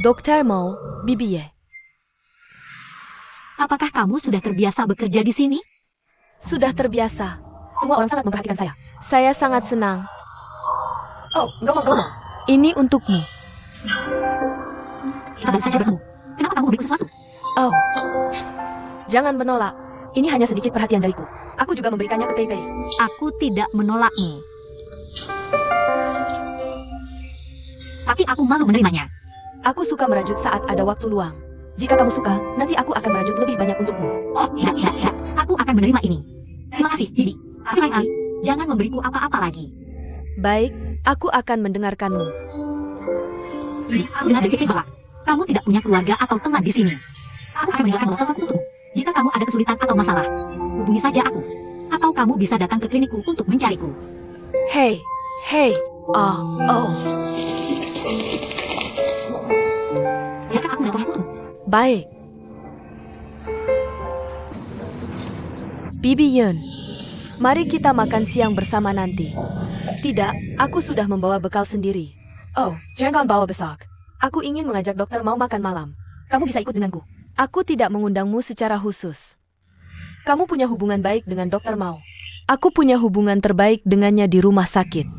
Dokter Mao, Bibi Ye. Apakah kamu sudah terbiasa bekerja di sini? Sudah terbiasa. Semua orang sangat memperhatikan saya. Saya sangat senang. Oh, ngomong-ngomong. Ini untukmu. Kita baru saja bertemu. Kenapa kamu memberiku sesuatu? Oh, Jangan menolak. ini hanya sedikit perhatian dariku. Aku juga memberikannya ke Pei Pei. Aku tidak menolakmu. Tapi aku malu menerimanya. Aku suka merajut saat ada waktu luang. Jika kamu suka, nanti aku akan merajut lebih banyak untukmu. Oh, tidak. Aku akan menerima ini. Terima kasih, Bibi. Tapi lain-lain, jangan memberiku apa-apa lagi. Baik, aku akan mendengarkanmu. Bibi, aku dengar dari Pei bahwa kamu tidak punya keluarga atau teman di sini. Aku akan meninggalkan nomor teleponku untukmu. Jika kamu ada kesulitan atau masalah, hubungi saja aku. Atau kamu bisa datang ke klinikku untuk mencariku. Hei. Oh, Biarkan aku melakukan untukmu. Baik. Bibi Yun, mari kita makan siang bersama nanti. Tidak, aku sudah membawa bekal sendiri. oh, jangan bawa besok. Aku ingin mengajak dokter mau makan malam. Kamu bisa ikut denganku. Aku tidak mengundangmu secara khusus. Kamu punya hubungan baik dengan dokter Mao. Aku punya hubungan terbaik dengannya di rumah sakit.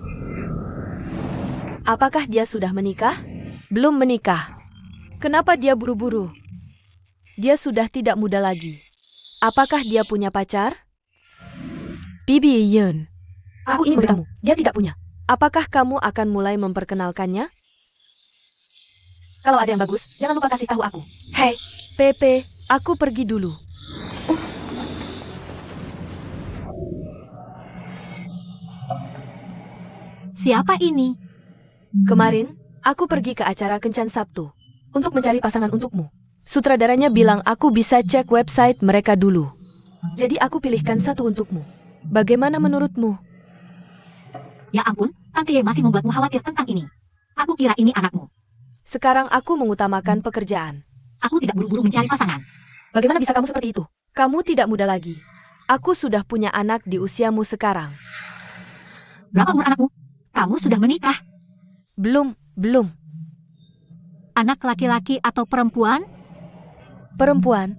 Apakah dia sudah menikah? Belum menikah. Kenapa dia buru-buru? Dia sudah tidak muda lagi. Apakah dia punya pacar? Bibi Yun, Aku ingin beritamu, dia tidak punya. apakah kamu akan mulai memperkenalkannya? Kalau ada yang bagus, jangan lupa kasih tahu aku. Hei, Pepe, aku pergi dulu. Siapa ini? Kemarin, aku pergi ke acara Kencan Sabtu. Untuk mencari pasangan untukmu. Sutradaranya bilang aku bisa cek website mereka dulu. Jadi aku pilihkan satu untukmu. Bagaimana menurutmu? Ya ampun, Tante Ye masih membuatmu khawatir tentang ini. Aku kira ini anakmu. Sekarang aku mengutamakan pekerjaan. Aku tidak buru-buru mencari pasangan. Bagaimana bisa kamu seperti itu? Kamu tidak muda lagi. Aku sudah punya anak di usiamu sekarang. Berapa umur anakmu? Kamu sudah menikah. Belum. Anak laki-laki atau perempuan? Perempuan,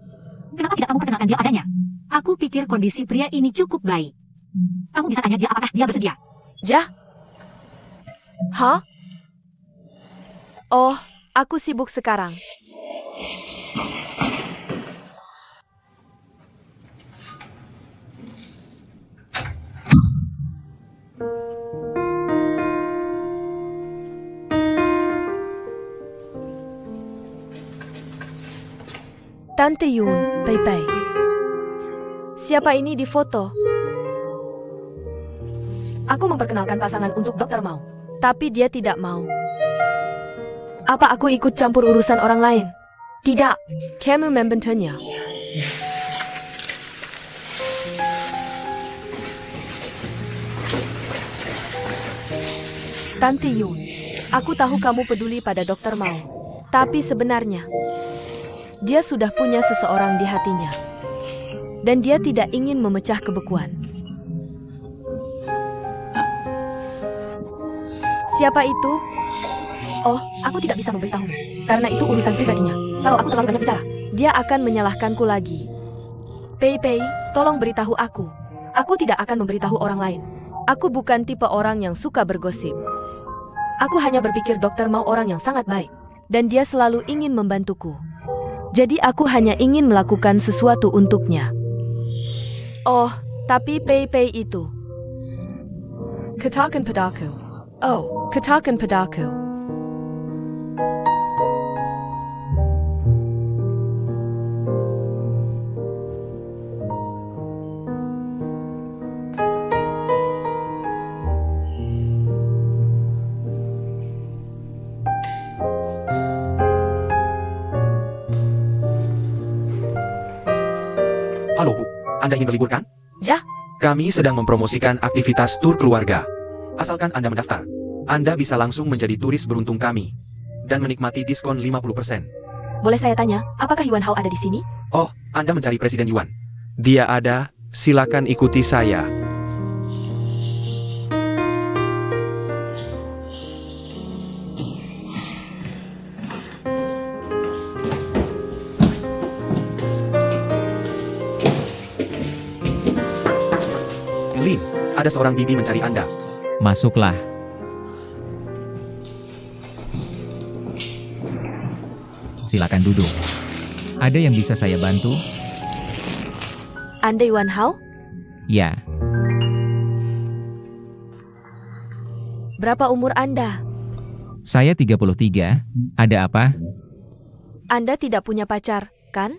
Kenapa tidak kamu perkenalkan dia padanya? Aku pikir kondisi pria ini cukup baik. Kamu bisa tanya dia apakah dia bersedia. Jah? Hah? Oh, aku sibuk sekarang. Tante Yun, Pei. Siapa ini di foto? Aku memperkenalkan pasangan untuk Dokter Mao. Tapi dia tidak mau. Apa aku ikut campur urusan orang lain? Tidak. Kamu membentuknya. Tante Yun, aku tahu kamu peduli pada Dokter Mao. Tapi sebenarnya, dia sudah punya seseorang di hatinya. Dan dia tidak ingin memecah kebekuan. Siapa itu? Oh, aku tidak bisa memberitahu. Karena itu urusan pribadinya. Kalau aku terlalu banyak bicara. Dia akan menyalahkanku lagi. Pei, tolong beritahu aku. Aku tidak akan memberitahu orang lain. Aku bukan tipe orang yang suka bergosip. Aku hanya berpikir Dokter Mao orang yang sangat baik. Dan dia selalu ingin membantuku. Jadi aku hanya ingin melakukan sesuatu untuknya. Oh, tapi Pei itu. Katakan padaku. Oh, Katakan padaku. Halo Bu, Anda ingin berlibur kan? Ya. Kami sedang mempromosikan aktivitas tur keluarga. Asalkan Anda mendaftar, Anda bisa langsung menjadi turis beruntung kami dan menikmati diskon 50%. Boleh saya tanya, apakah Yuan Hao ada di sini? Oh, Anda mencari Presiden Yuan. Dia ada, silakan ikuti saya. Ada seorang bibi mencari Anda. Masuklah. Silakan duduk. Ada yang bisa saya bantu? Anda Yuan Hao? Ya, Berapa umur Anda? saya 33. Ada apa? Anda tidak punya pacar, kan?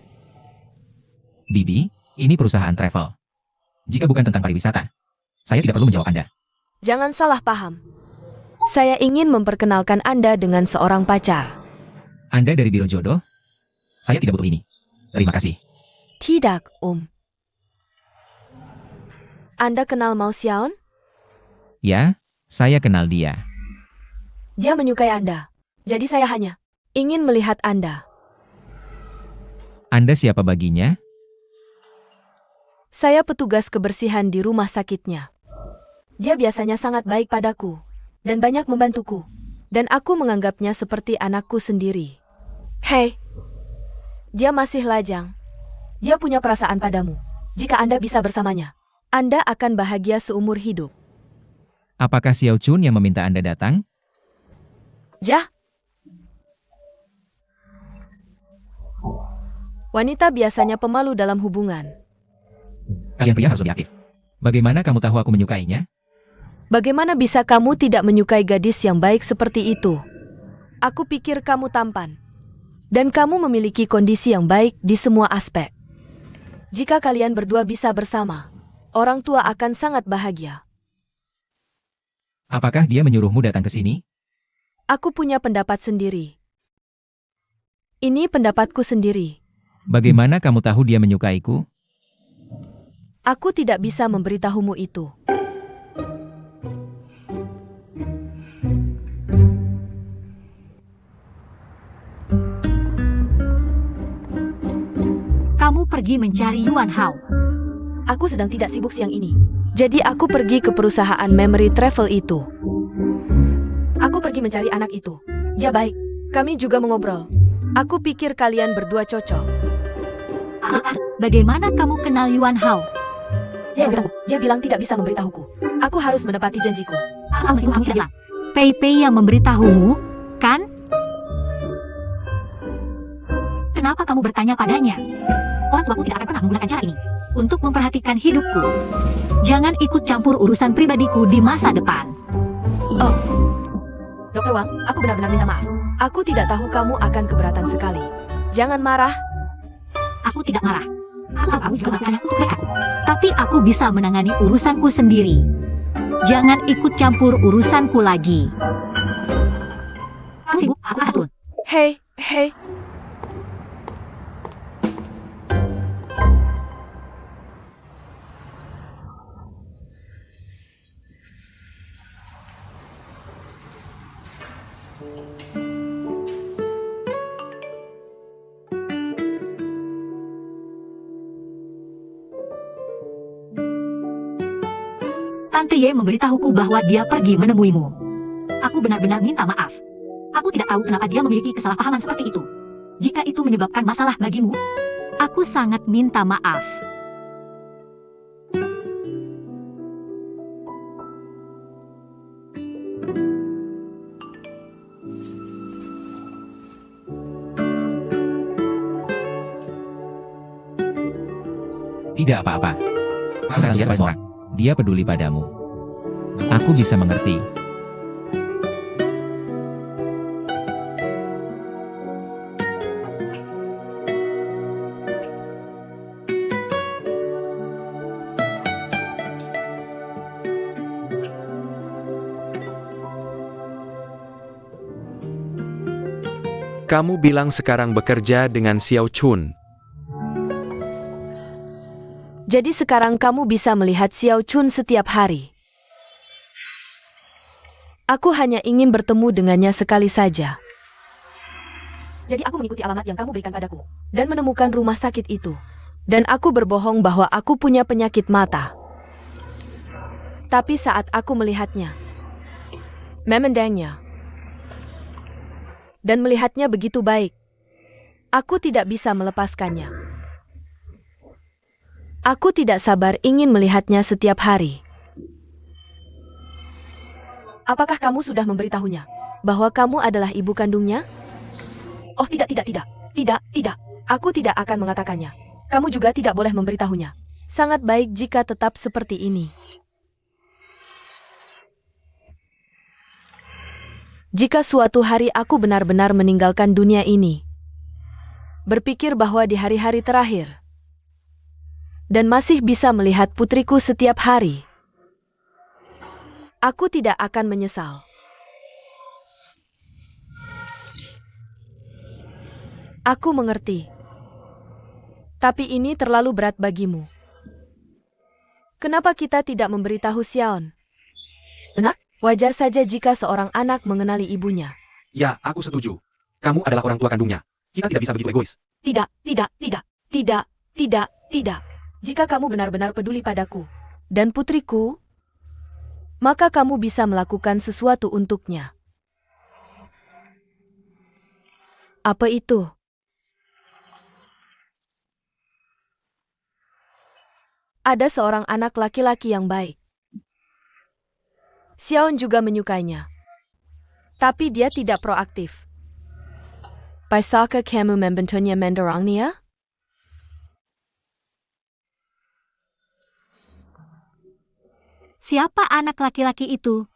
Bibi, ini perusahaan travel. Jika bukan tentang pariwisata, saya tidak perlu menjawab Anda. Jangan salah paham. Saya ingin memperkenalkan Anda dengan seorang pacar. Anda dari Biro Jodoh? Saya tidak butuh ini. Terima kasih. Tidak, Om. Anda kenal Mao Xiaon? Ya, saya kenal dia. Dia menyukai Anda. Jadi saya hanya ingin melihat Anda. Anda siapa baginya? Saya petugas kebersihan di rumah sakitnya. Dia biasanya sangat baik padaku dan banyak membantuku. Dan aku menganggapnya seperti anakku sendiri. Hei, dia masih lajang. Dia punya perasaan padamu. Jika Anda bisa bersamanya, Anda akan bahagia seumur hidup. Apakah Xiao Chun yang meminta Anda datang? Jah. Wanita biasanya pemalu dalam hubungan. Kalian pria harus lebih aktif. Bagaimana kamu tahu aku menyukainya? Bagaimana bisa kamu tidak menyukai gadis yang baik seperti itu? Aku pikir kamu tampan. Dan kamu memiliki kondisi yang baik di semua aspek. Jika kalian berdua bisa bersama, orang tua akan sangat bahagia. Apakah dia menyuruhmu datang ke sini? Aku punya pendapat sendiri. Ini pendapatku sendiri. Bagaimana kamu tahu dia menyukaiku? Aku tidak bisa memberitahumu itu. Kamu pergi mencari Yuan Hao. Aku sedang tidak sibuk siang ini. Jadi aku pergi ke perusahaan Memory Travel itu. Aku pergi mencari anak itu. Dia baik. Kami juga mengobrol. Aku pikir kalian berdua cocok. Bagaimana kamu kenal Yuan Hao? Dia bilang tidak bisa memberitahuku. Aku harus menepati janjiku. Kamu tidak bilang. Pei Pei yang memberitahumu, kan? Kenapa kamu bertanya padanya? Orang tuaku tidak akan pernah menggunakan cara ini untuk memperhatikan hidupku. Jangan ikut campur urusan pribadiku di masa depan. Oh, Dokter Wang, aku benar-benar minta maaf. Aku tidak tahu kamu akan keberatan sekali. Jangan marah. Aku tidak marah. Kamu juga melakukannya untuk baik aku. Tapi aku bisa menangani urusanku sendiri. Jangan ikut campur urusanku lagi. Kamu sibuk, aku akan turun. Hei. Tante Ye memberitahuku bahwa dia pergi menemuimu. Aku benar-benar minta maaf. Aku tidak tahu kenapa dia memiliki kesalahpahaman seperti itu. Jika itu menyebabkan masalah bagimu, aku sangat minta maaf. Tidak apa-apa. Masa dia sebagai orang. Dia peduli padamu. Aku bisa mengerti. Kamu bilang sekarang bekerja dengan Xiao Chun. Jadi sekarang kamu bisa melihat Xiao Chun setiap hari. Aku hanya ingin bertemu dengannya sekali saja. Jadi aku mengikuti alamat yang kamu berikan padaku dan menemukan rumah sakit itu. Dan aku berbohong bahwa aku punya penyakit mata. Tapi saat aku melihatnya, memandangnya, dan melihatnya begitu baik, aku tidak bisa melepaskannya. Aku tidak sabar ingin melihatnya setiap hari. Apakah kamu sudah memberitahunya bahwa kamu adalah ibu kandungnya? Oh tidak. Aku tidak akan mengatakannya. Kamu juga tidak boleh memberitahunya. Sangat baik jika tetap seperti ini. Jika suatu hari aku benar-benar meninggalkan dunia ini, berpikir bahwa di hari-hari terakhir, dan masih bisa melihat putriku setiap hari, aku tidak akan menyesal. Aku mengerti. Tapi ini terlalu berat bagimu. Kenapa kita tidak memberitahu Xiaon? Benar? Wajar saja jika seorang anak mengenali ibunya. Ya, aku setuju. Kamu adalah orang tua kandungnya. Kita tidak bisa begitu egois. Tidak. Jika kamu benar-benar peduli padaku dan putriku, maka kamu bisa melakukan sesuatu untuknya. Apa itu? Ada seorang anak laki-laki yang baik. Xiaon juga menyukainya. Tapi dia tidak proaktif. Bisakah kamu membantunya mendorongnya? Siapa anak laki-laki itu?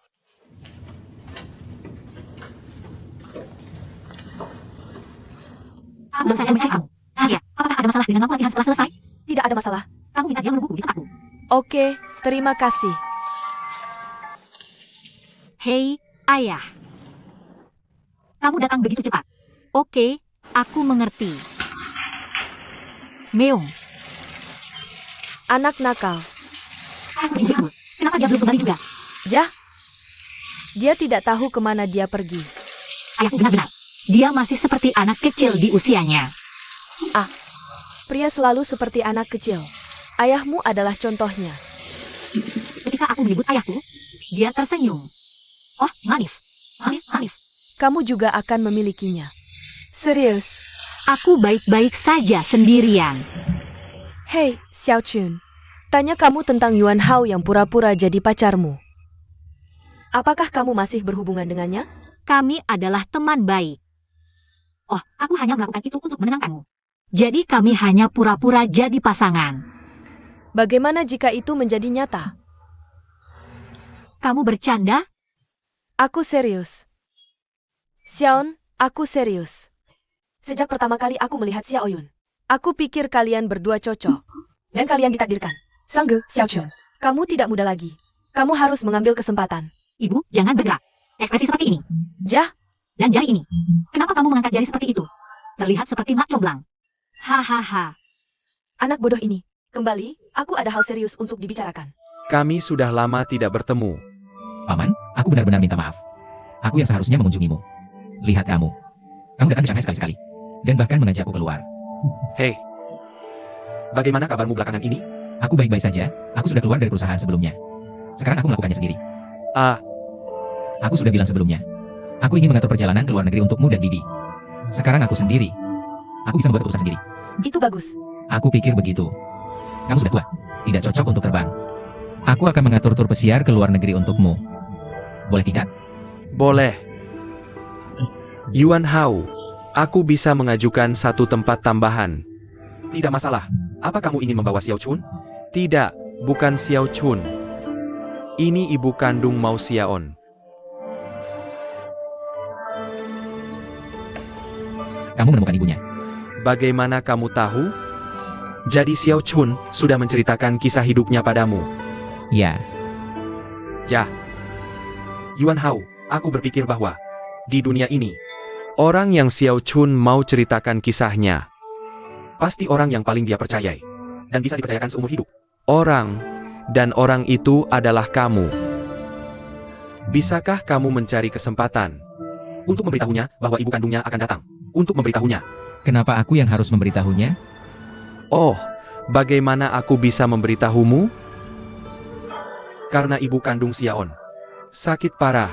Aku baru saja mencari kamu. Nadia, apakah ada masalah dengan latihan setelah selesai? Tidak ada masalah. Kamu minta dia menungguku di tempatku. Oke, terima kasih. Hei, ayah. Kamu datang begitu cepat. Oke, aku mengerti. Meong, Anak nakal. aku bingung. Kenapa dia belum kembali juga? Jah. Dia tidak tahu kemana dia pergi. Ayahku benar-benar. Dia masih seperti anak kecil di usianya. Pria selalu seperti anak kecil. Ayahmu adalah contohnya. Ketika aku menyebut ayahku, dia tersenyum. Oh, manis. Manis. Kamu juga akan memilikinya. Serius. Aku baik-baik saja sendirian. Hei, Xiao Chun. Tanya kamu tentang Yuan Hao yang pura-pura jadi pacarmu. Apakah kamu masih berhubungan dengannya? Kami adalah teman baik. Oh, aku hanya melakukan itu untuk menenangkanmu. Jadi kami hanya pura-pura jadi pasangan. Bagaimana jika itu menjadi nyata? Kamu bercanda? Aku serius. Xiaon, aku serius. Sejak pertama kali aku melihat Xiao Yun. Aku pikir kalian berdua cocok. Dan kalian ditakdirkan. Sangge, Xiao Chun. Kamu tidak muda lagi. Kamu harus mengambil kesempatan. Ibu, jangan bergerak. Ekspresi seperti ini. Jah, Dan jari ini. Kenapa kamu mengangkat jari seperti itu? Terlihat seperti mak comblang. Hahaha. Anak bodoh ini. Kembali, aku ada hal serius untuk dibicarakan. Kami sudah lama tidak bertemu. Paman, aku benar-benar minta maaf. Aku yang seharusnya mengunjungimu. Lihat kamu. Kamu datang ke Shanghai sekali-sekali. Dan bahkan mengajakku keluar. Hei, bagaimana kabarmu belakangan ini? Aku baik-baik saja. Aku sudah keluar dari perusahaan sebelumnya. Sekarang aku melakukannya sendiri. Aku sudah bilang sebelumnya. Aku ingin mengatur perjalanan ke luar negeri untukmu dan Bibi. Sekarang aku sendiri. Aku bisa membuat keputusan sendiri. Itu bagus. Aku pikir begitu. Kamu sudah tua. Tidak cocok untuk terbang. Aku akan mengatur tur pesiar ke luar negeri untukmu. Boleh tidak? Boleh. Yuan Hao, aku bisa mengajukan satu tempat tambahan. Tidak masalah. Apa kamu ingin membawa Xiao Chun? Tidak, bukan Xiao Chun. Ini ibu kandung Mao Xiaon. Kamu menemukan ibunya. Bagaimana kamu tahu? Jadi Xiao Chun sudah menceritakan kisah hidupnya padamu. Ya, Ya. Yuan Hao, aku berpikir bahwa di dunia ini, orang yang Xiao Chun mau ceritakan kisahnya, pasti orang yang paling dia percayai, dan bisa dipercayakan seumur hidup. Dan orang itu adalah kamu. Bisakah kamu mencari kesempatan untuk memberitahunya bahwa ibu kandungnya akan datang? Untuk memberitahunya. kenapa aku yang harus memberitahunya? Oh, bagaimana aku bisa memberitahumu? Karena ibu kandung Xiaon sakit parah.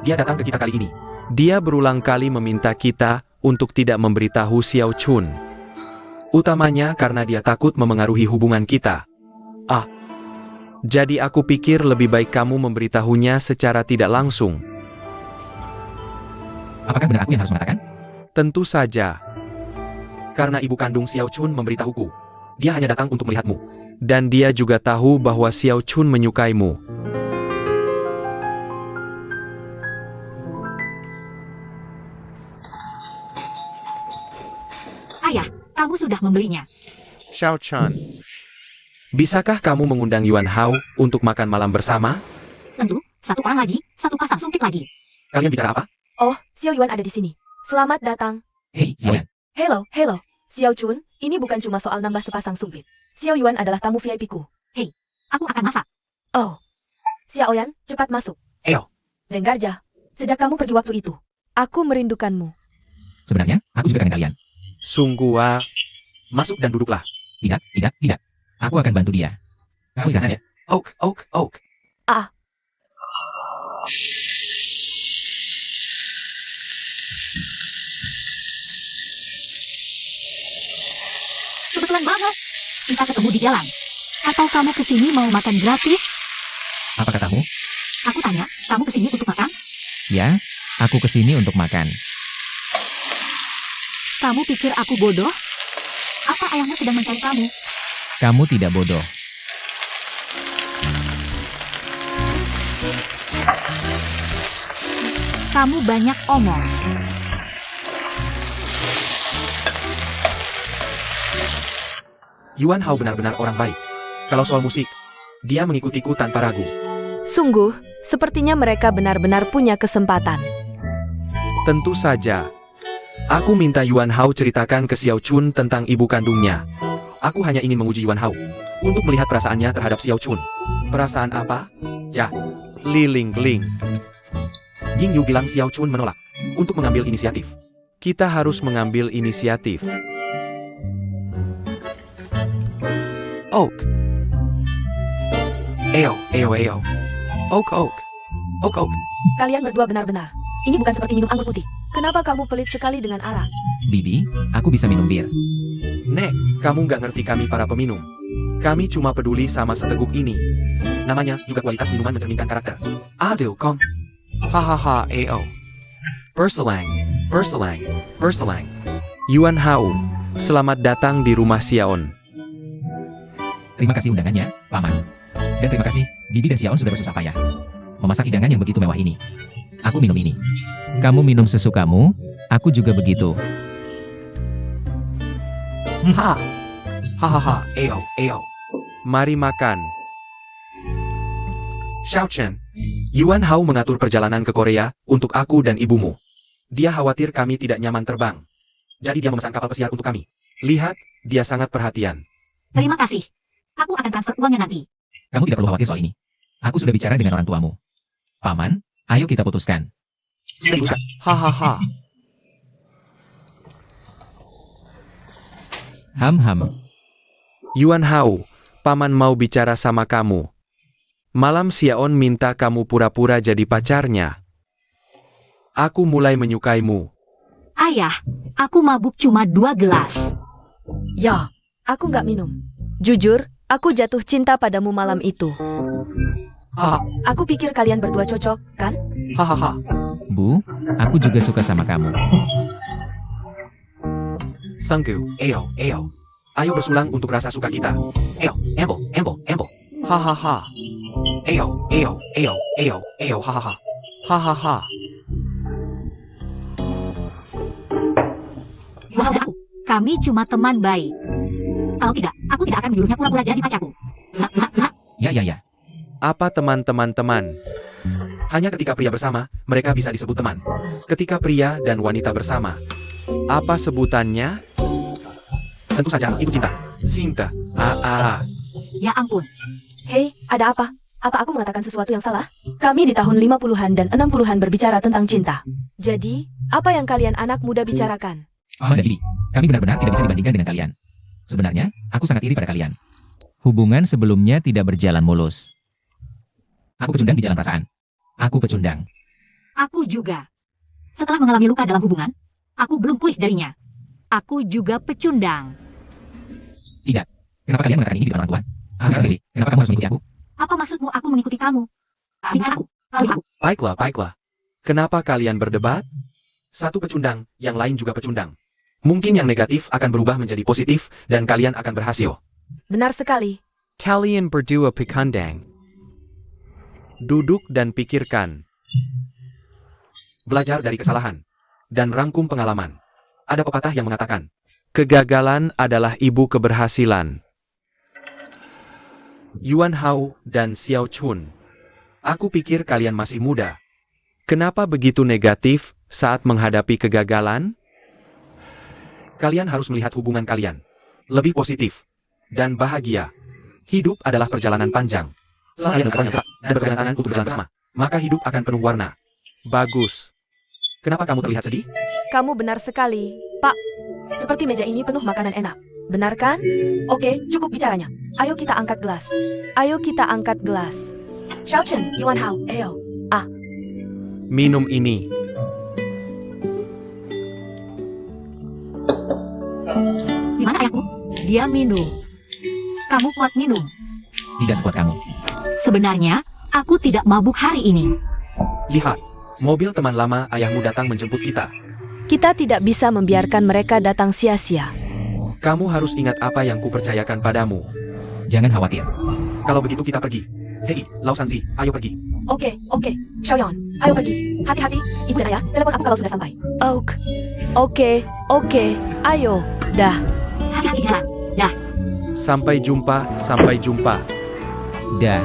Dia datang ke kita kali ini. Dia berulang kali meminta kita untuk tidak memberitahu Xiao Chun. Utamanya karena dia takut memengaruhi hubungan kita. Jadi aku pikir lebih baik kamu memberitahunya secara tidak langsung. Apakah benar aku yang harus mengatakan? Tentu saja. Karena ibu kandung Xiao Chun memberitahuku. Dia hanya datang untuk melihatmu. Dan dia juga tahu bahwa Xiao Chun menyukaimu. Ayah, kamu sudah membelinya. Xiao Chun. Bisakah kamu mengundang Yuan Hao untuk makan malam bersama? Tentu, satu orang lagi, satu pasang sumpit lagi. Kalian bicara apa? Oh, Xiao Yuan ada di sini. Selamat datang. Hei, Xiao Yan. Hello. Xiao Chun, ini bukan cuma soal nambah sepasang sumpit. Xiao Yuan adalah tamu VIP-ku. Aku akan masak. Oh. Xiao Yan, cepat masuk. Ayo. Dengar Ja, sejak kamu pergi waktu itu, aku merindukanmu. Sebenarnya, aku juga kangen kalian. Sungguh. Masuk dan duduklah. Tidak. Aku akan bantu dia. Kamu istirahat ya. Oak. Kebetulan banget. Kita ketemu di jalan. Atau kamu kesini mau makan gratis? Apa katamu? Aku tanya, kamu kesini untuk makan? Ya, aku kesini untuk makan. Kamu pikir aku bodoh? Apa ayahmu sedang mencari kamu? Kamu tidak bodoh. Kamu banyak omong. Yuan Hao benar-benar orang baik. Kalau soal musik, dia mengikutiku tanpa ragu. Sungguh, sepertinya mereka benar-benar punya kesempatan. Tentu saja. Aku minta Yuan Hao ceritakan ke Xiao Chun tentang ibu kandungnya. Aku hanya ingin menguji Yuan Hao untuk melihat perasaannya terhadap Xiao Chun. Perasaan apa? Ya, Ling. Ying Yu bilang Xiao Chun menolak untuk mengambil inisiatif. Kita harus mengambil inisiatif. Oak. Ayo. Oak. Kalian berdua benar-benar. Ini bukan seperti minum anggur putih. Kenapa kamu pelit sekali dengan arak? Bibi, aku bisa minum bir. Nek, kamu nggak ngerti kami para peminum. Kami cuma peduli sama seteguk ini. Namanya juga kualitas minuman mencerminkan karakter. Aduh, Kong. Hahaha, AO. Berselang. Yuan Hao, selamat datang di rumah Xiaon. Terima kasih undangannya, Paman. Dan terima kasih, Bibi dan Xiaon sudah bersusah payah memasak hidangan yang begitu mewah ini. Aku minum ini. Kamu minum sesukamu, aku juga begitu. Hahaha, AO. Mari makan. Xiao Chen, Yuan Hao mengatur perjalanan ke Korea untuk aku dan ibumu. Dia khawatir kami tidak nyaman terbang. Jadi dia memesan kapal pesiar untuk kami. Lihat, dia sangat perhatian. Terima kasih. Aku akan transfer uangnya nanti. Kamu tidak perlu khawatir soal ini. Aku sudah bicara dengan orang tuamu. Paman, ayo kita putuskan. Hahaha. Ham. Yuan Hao, Paman mau bicara sama kamu. Malam Xiaon minta kamu pura-pura jadi pacarnya. Aku mulai menyukaimu. Ayah, aku mabuk cuma 2 gelas. Ya, aku nggak minum. Jujur, aku jatuh cinta padamu malam itu. Aku pikir kalian berdua cocok, kan? Hahaha. Bu, aku juga suka sama kamu. Sanggu, Ayo. Ayo bersulang untuk rasa suka kita. Ayo, Embo. Hahaha. Ayo, hahaha. Hahaha. Wahai aku, kami cuma teman baik. Kalau tidak, aku tidak akan menyuruhnya pura-pura jadi pacarku. Ya. Apa teman-teman? Hanya ketika pria bersama, mereka bisa disebut teman. Ketika pria dan wanita bersama, apa sebutannya? Tentu saja, itu cinta. Cinta. Ya ampun. Hei, ada apa? Apa aku mengatakan sesuatu yang salah? Kami di tahun 50-an dan 60-an berbicara tentang cinta. Jadi, apa yang kalian anak muda bicarakan? Paman dan Bibi, kami benar-benar tidak bisa dibandingkan dengan kalian. Sebenarnya, aku sangat iri pada kalian. Hubungan sebelumnya tidak berjalan mulus. Aku pecundang di jalan perasaan. Aku pecundang. Aku juga. Setelah mengalami luka dalam hubungan, aku belum pulih darinya. Aku juga pecundang. Tidak. Kenapa kalian mengatakan ini di depan orang tua? Kenapa kamu harus mengikuti aku? Apa maksudmu aku mengikuti kamu? Tinggal aku. Lalu aku. Baiklah. Kenapa kalian berdebat? Satu pecundang, yang lain juga pecundang. Mungkin yang negatif akan berubah menjadi positif, dan kalian akan berhasil. Benar sekali. Kalian berdua pekandang. Duduk dan pikirkan. Belajar dari kesalahan. Dan rangkum pengalaman. Ada pepatah yang mengatakan, kegagalan adalah ibu keberhasilan. Yuan Hao dan Xiao Chun. Aku pikir kalian masih muda. Kenapa begitu negatif saat menghadapi kegagalan? Kalian harus melihat hubungan kalian. Lebih positif. Dan bahagia. Hidup adalah perjalanan panjang. Selama kalian berpegang yang kuat dan berpegangan tangan untuk berjalan bersama, maka hidup akan penuh warna. Bagus. Kenapa kamu terlihat sedih? Kamu benar sekali, Pak. Seperti meja ini penuh makanan enak. Benar kan? Oke, cukup bicaranya. Ayo kita angkat gelas. Xiao Chen, Yuan Hao, ayo. Minum ini. Di mana ayahku? Dia minum. Kamu kuat minum. Tidak sekuat kamu. Sebenarnya, aku tidak mabuk hari ini. Lihat, mobil teman lama ayahmu datang menjemput kita. Kita tidak bisa membiarkan mereka datang sia-sia. Kamu harus ingat apa yang kupercayakan padamu. Jangan khawatir. Kalau begitu kita pergi. Hei, Lao Sansi, ayo pergi. Oke, Xiaoyan, ayo pergi. Hati-hati, ibu dan ayah, telepon aku kalau sudah sampai. Oke, ayo, dah. Hati-hati jalan. Dah. Sampai jumpa. Dah.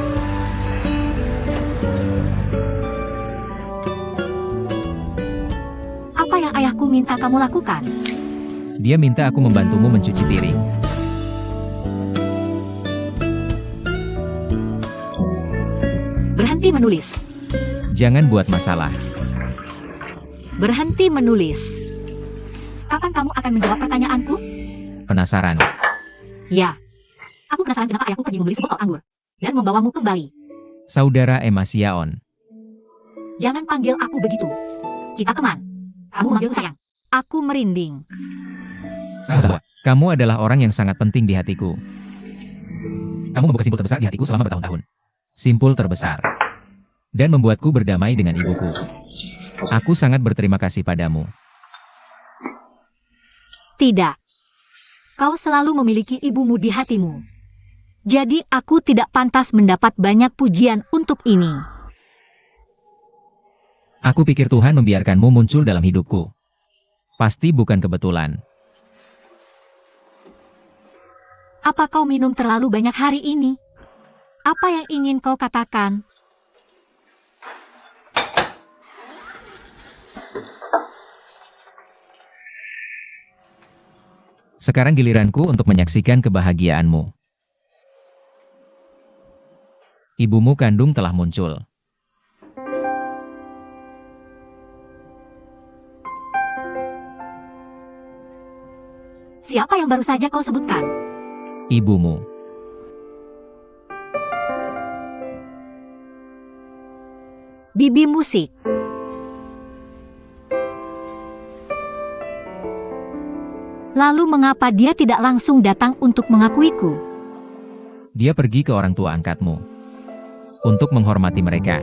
Apa yang ayahku minta kamu lakukan? Dia minta aku membantumu mencuci piring. Berhenti menulis. Jangan buat masalah. Berhenti menulis. Kapan kamu akan menjawab pertanyaanku? Penasaran. Ya. Aku penasaran kenapa ayahku pergi membeli sebotol anggur. Dan membawamu kembali. Saudara Emma Xiaon. Jangan panggil aku begitu. Kita teman. Kamu manggilku sayang. Aku merinding. Kamu adalah orang yang sangat penting di hatiku. Kamu membuka simpul terbesar di hatiku selama bertahun-tahun. Simpul terbesar. Dan membuatku berdamai dengan ibuku. Aku sangat berterima kasih padamu. Tidak. Kau selalu memiliki ibumu di hatimu. Jadi aku tidak pantas mendapat banyak pujian untuk ini. Aku pikir Tuhan membiarkanmu muncul dalam hidupku. Pasti bukan kebetulan. Apa kau minum terlalu banyak hari ini? Apa yang ingin kau katakan? Sekarang giliranku untuk menyaksikan kebahagiaanmu. Ibumu kandung telah muncul. Siapa yang baru saja kau sebutkan? Ibumu. Bibi musik. Lalu mengapa dia tidak langsung datang untuk mengakuiku? Dia pergi ke orang tua angkatmu. Untuk menghormati mereka.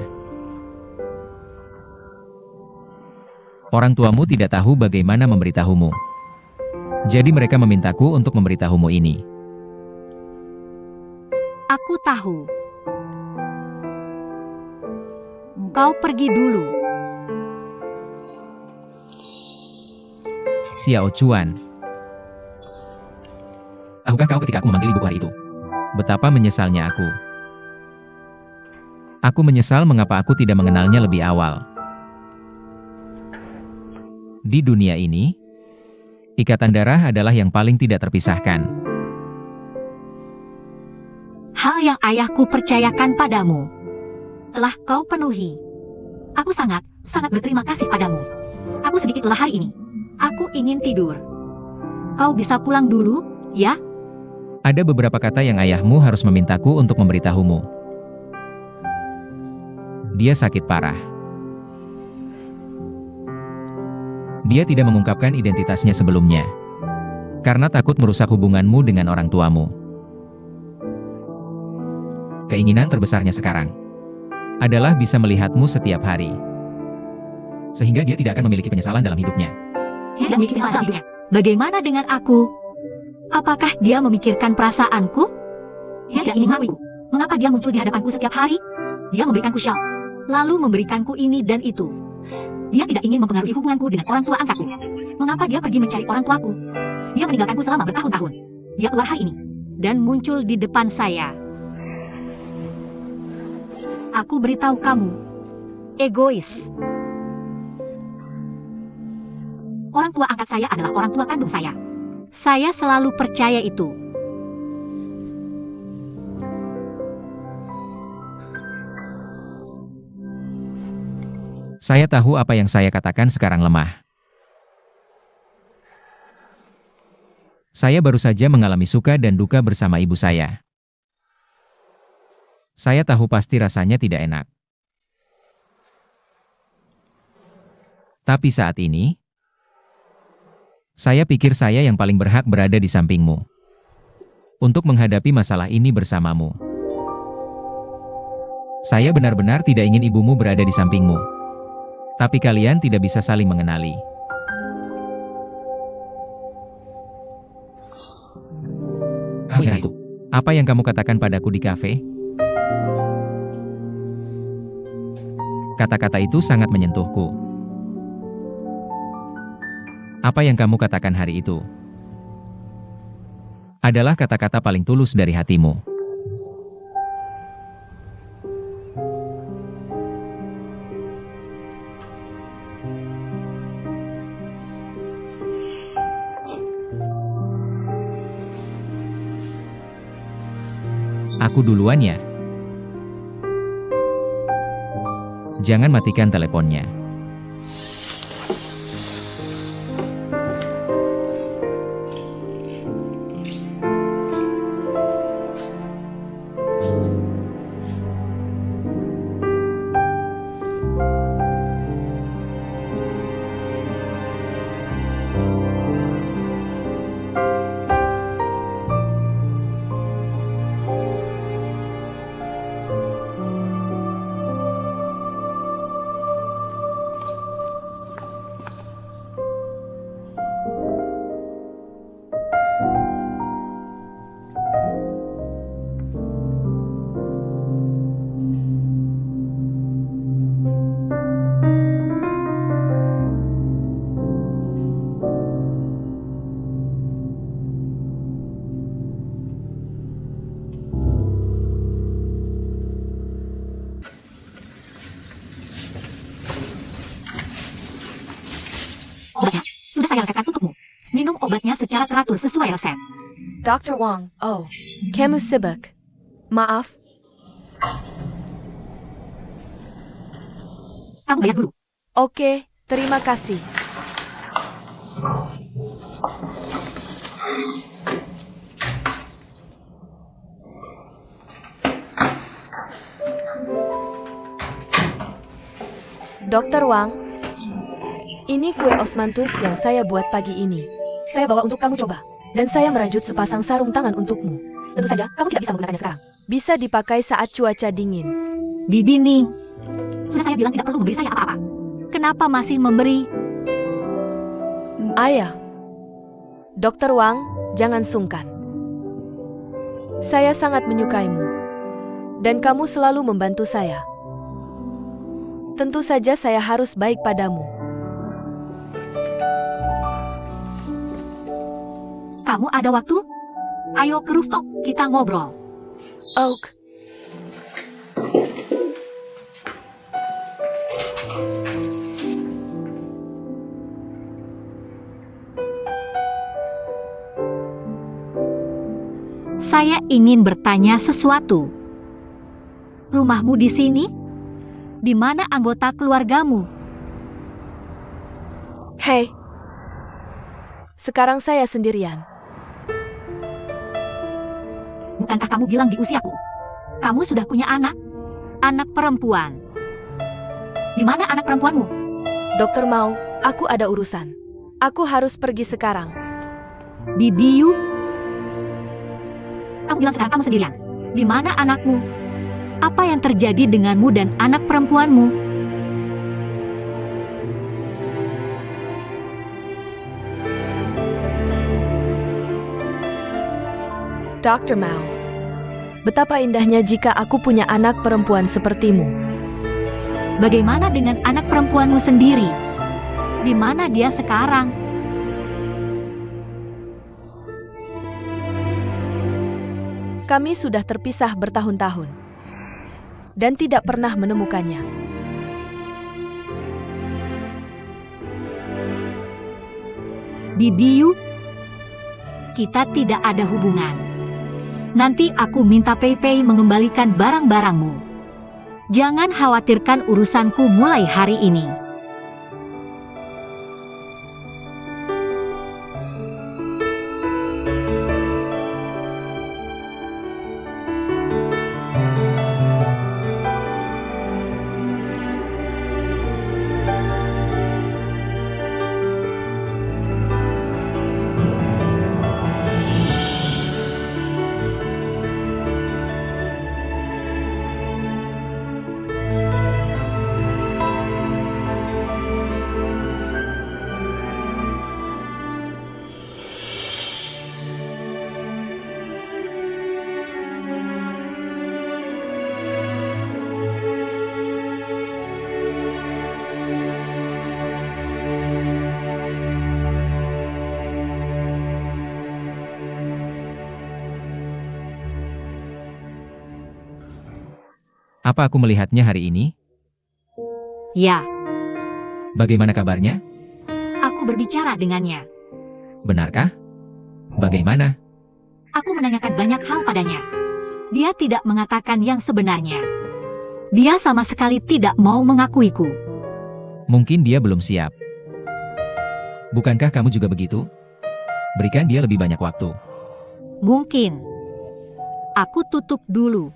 Orang tuamu tidak tahu bagaimana memberitahumu. Jadi mereka memintaku untuk memberitahumu ini. Aku tahu. Kau pergi dulu. Xiao Chuan. Tahukah kau ketika aku memanggil ibuku hari itu? Betapa menyesalnya aku. Aku menyesal mengapa aku tidak mengenalnya lebih awal. Di dunia ini, ikatan darah adalah yang paling tidak terpisahkan. Hal yang ayahku percayakan padamu telah kau penuhi. Aku sangat berterima kasih padamu. Aku sedikit lelah hari ini. Aku ingin tidur. Kau bisa pulang dulu, ya? Ada beberapa kata yang ayahmu harus memintaku untuk memberitahumu. Dia sakit parah. Dia tidak mengungkapkan identitasnya sebelumnya. Karena takut merusak hubunganmu dengan orang tuamu. Keinginan terbesarnya sekarang adalah bisa melihatmu setiap hari. Sehingga dia tidak akan memiliki penyesalan dalam hidupnya. Dia tidak memiliki kesalahan dalam hidupnya. Bagaimana dengan aku? Apakah dia memikirkan perasaanku? Dia tidak ingin mengakuiku. Mengapa dia muncul di hadapanku setiap hari? Dia memberikanku shawl, lalu memberikanku ini dan itu. Dia tidak ingin mempengaruhi hubunganku dengan orang tua angkatku. Mengapa dia pergi mencari orang tuaku? Dia meninggalkanku selama bertahun-tahun. Dia keluar hari ini dan muncul di depan saya. Aku beritahu kamu, egois. Orang tua angkat saya adalah orang tua kandung saya. Saya selalu percaya itu. Saya tahu apa yang saya katakan sekarang lemah. Saya baru saja mengalami suka dan duka bersama ibu saya. Saya tahu pasti rasanya tidak enak. Tapi saat ini, saya pikir saya yang paling berhak berada di sampingmu. Untuk menghadapi masalah ini bersamamu. Saya benar-benar tidak ingin ibumu berada di sampingmu. Tapi kalian tidak bisa saling mengenali. Kamu ingat itu? Apa yang kamu katakan padaku di kafe? Kata-kata itu sangat menyentuhku. Apa yang kamu katakan hari itu adalah kata-kata paling tulus dari hatimu. Aku duluan ya. Jangan matikan teleponnya. Obatnya sudah saya resepkan untukmu. Minum obatnya secara teratur sesuai resep. Dr. Wang, oh, kamu sibuk. Maaf, Kamu bayar dulu. oke, terima kasih. Dr. Wang, ini kue osmanthus yang saya buat pagi ini. Saya bawa untuk kamu coba. Dan saya merajut sepasang sarung tangan untukmu. Tentu saja, kamu tidak bisa menggunakannya sekarang. Bisa dipakai saat cuaca dingin. Bibi Ning, sudah saya bilang tidak perlu memberi saya apa-apa. Kenapa masih memberi? Ayah. Dr. Wang, jangan sungkan. Saya sangat menyukaimu. Dan kamu selalu membantu saya. Tentu saja saya harus baik padamu. Kamu ada waktu? Ayo ke rooftop, kita ngobrol. Oak. Saya ingin bertanya sesuatu. Rumahmu di sini? Di mana anggota keluargamu? Hei. Sekarang saya sendirian. Bukankah kamu bilang di usiaku? Kamu sudah punya anak? Anak perempuan. Di mana anak perempuanmu? Dokter Mao, aku ada urusan. Aku harus pergi sekarang. Bibiu? Kamu bilang sekarang kamu sendirian. Di mana anakmu? Apa yang terjadi denganmu dan anak perempuanmu? Dr. Mao, betapa indahnya jika aku punya anak perempuan sepertimu. Bagaimana dengan anak perempuanmu sendiri? Di mana dia sekarang? Kami sudah terpisah bertahun-tahun dan tidak pernah menemukannya. Bibiu, kita tidak ada hubungan. Nanti aku minta Pei Pei mengembalikan barang-barangmu. Jangan khawatirkan urusanku mulai hari ini. Apa aku melihatnya hari ini? Ya, Bagaimana kabarnya? aku berbicara dengannya. Benarkah? Bagaimana? Aku menanyakan banyak hal padanya. Dia tidak mengatakan yang sebenarnya. Dia sama sekali tidak mau mengakuiku. Mungkin dia belum siap. Bukankah kamu juga begitu? Berikan dia lebih banyak waktu. Mungkin. Aku tutup dulu.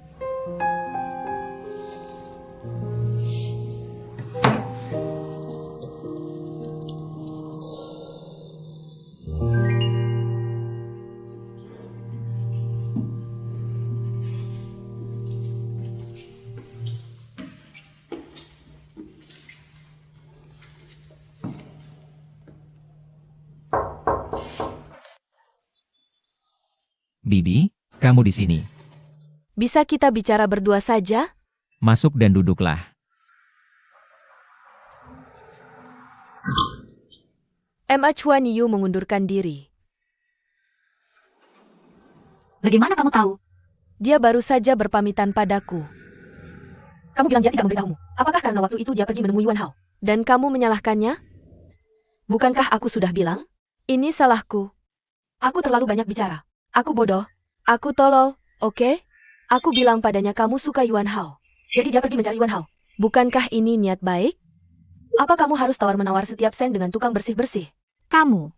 Bibi, kamu di sini. Bisa kita bicara berdua saja? Masuk dan duduklah. Ma Chuan Yu mengundurkan diri. Bagaimana kamu tahu? Dia baru saja berpamitan padaku. Kamu bilang dia tidak memberitahumu. Apakah karena waktu itu dia pergi menemui Yuan Hao? Dan kamu menyalahkannya? Bukankah aku sudah bilang? Ini salahku. Aku terlalu banyak bicara. Aku bodoh. Aku tolol, oke? Aku bilang padanya kamu suka Yuan Hao. Jadi dia pergi mencari Yuan Hao. Bukankah ini niat baik? Apa kamu harus tawar-menawar setiap sen dengan tukang bersih-bersih? Kamu.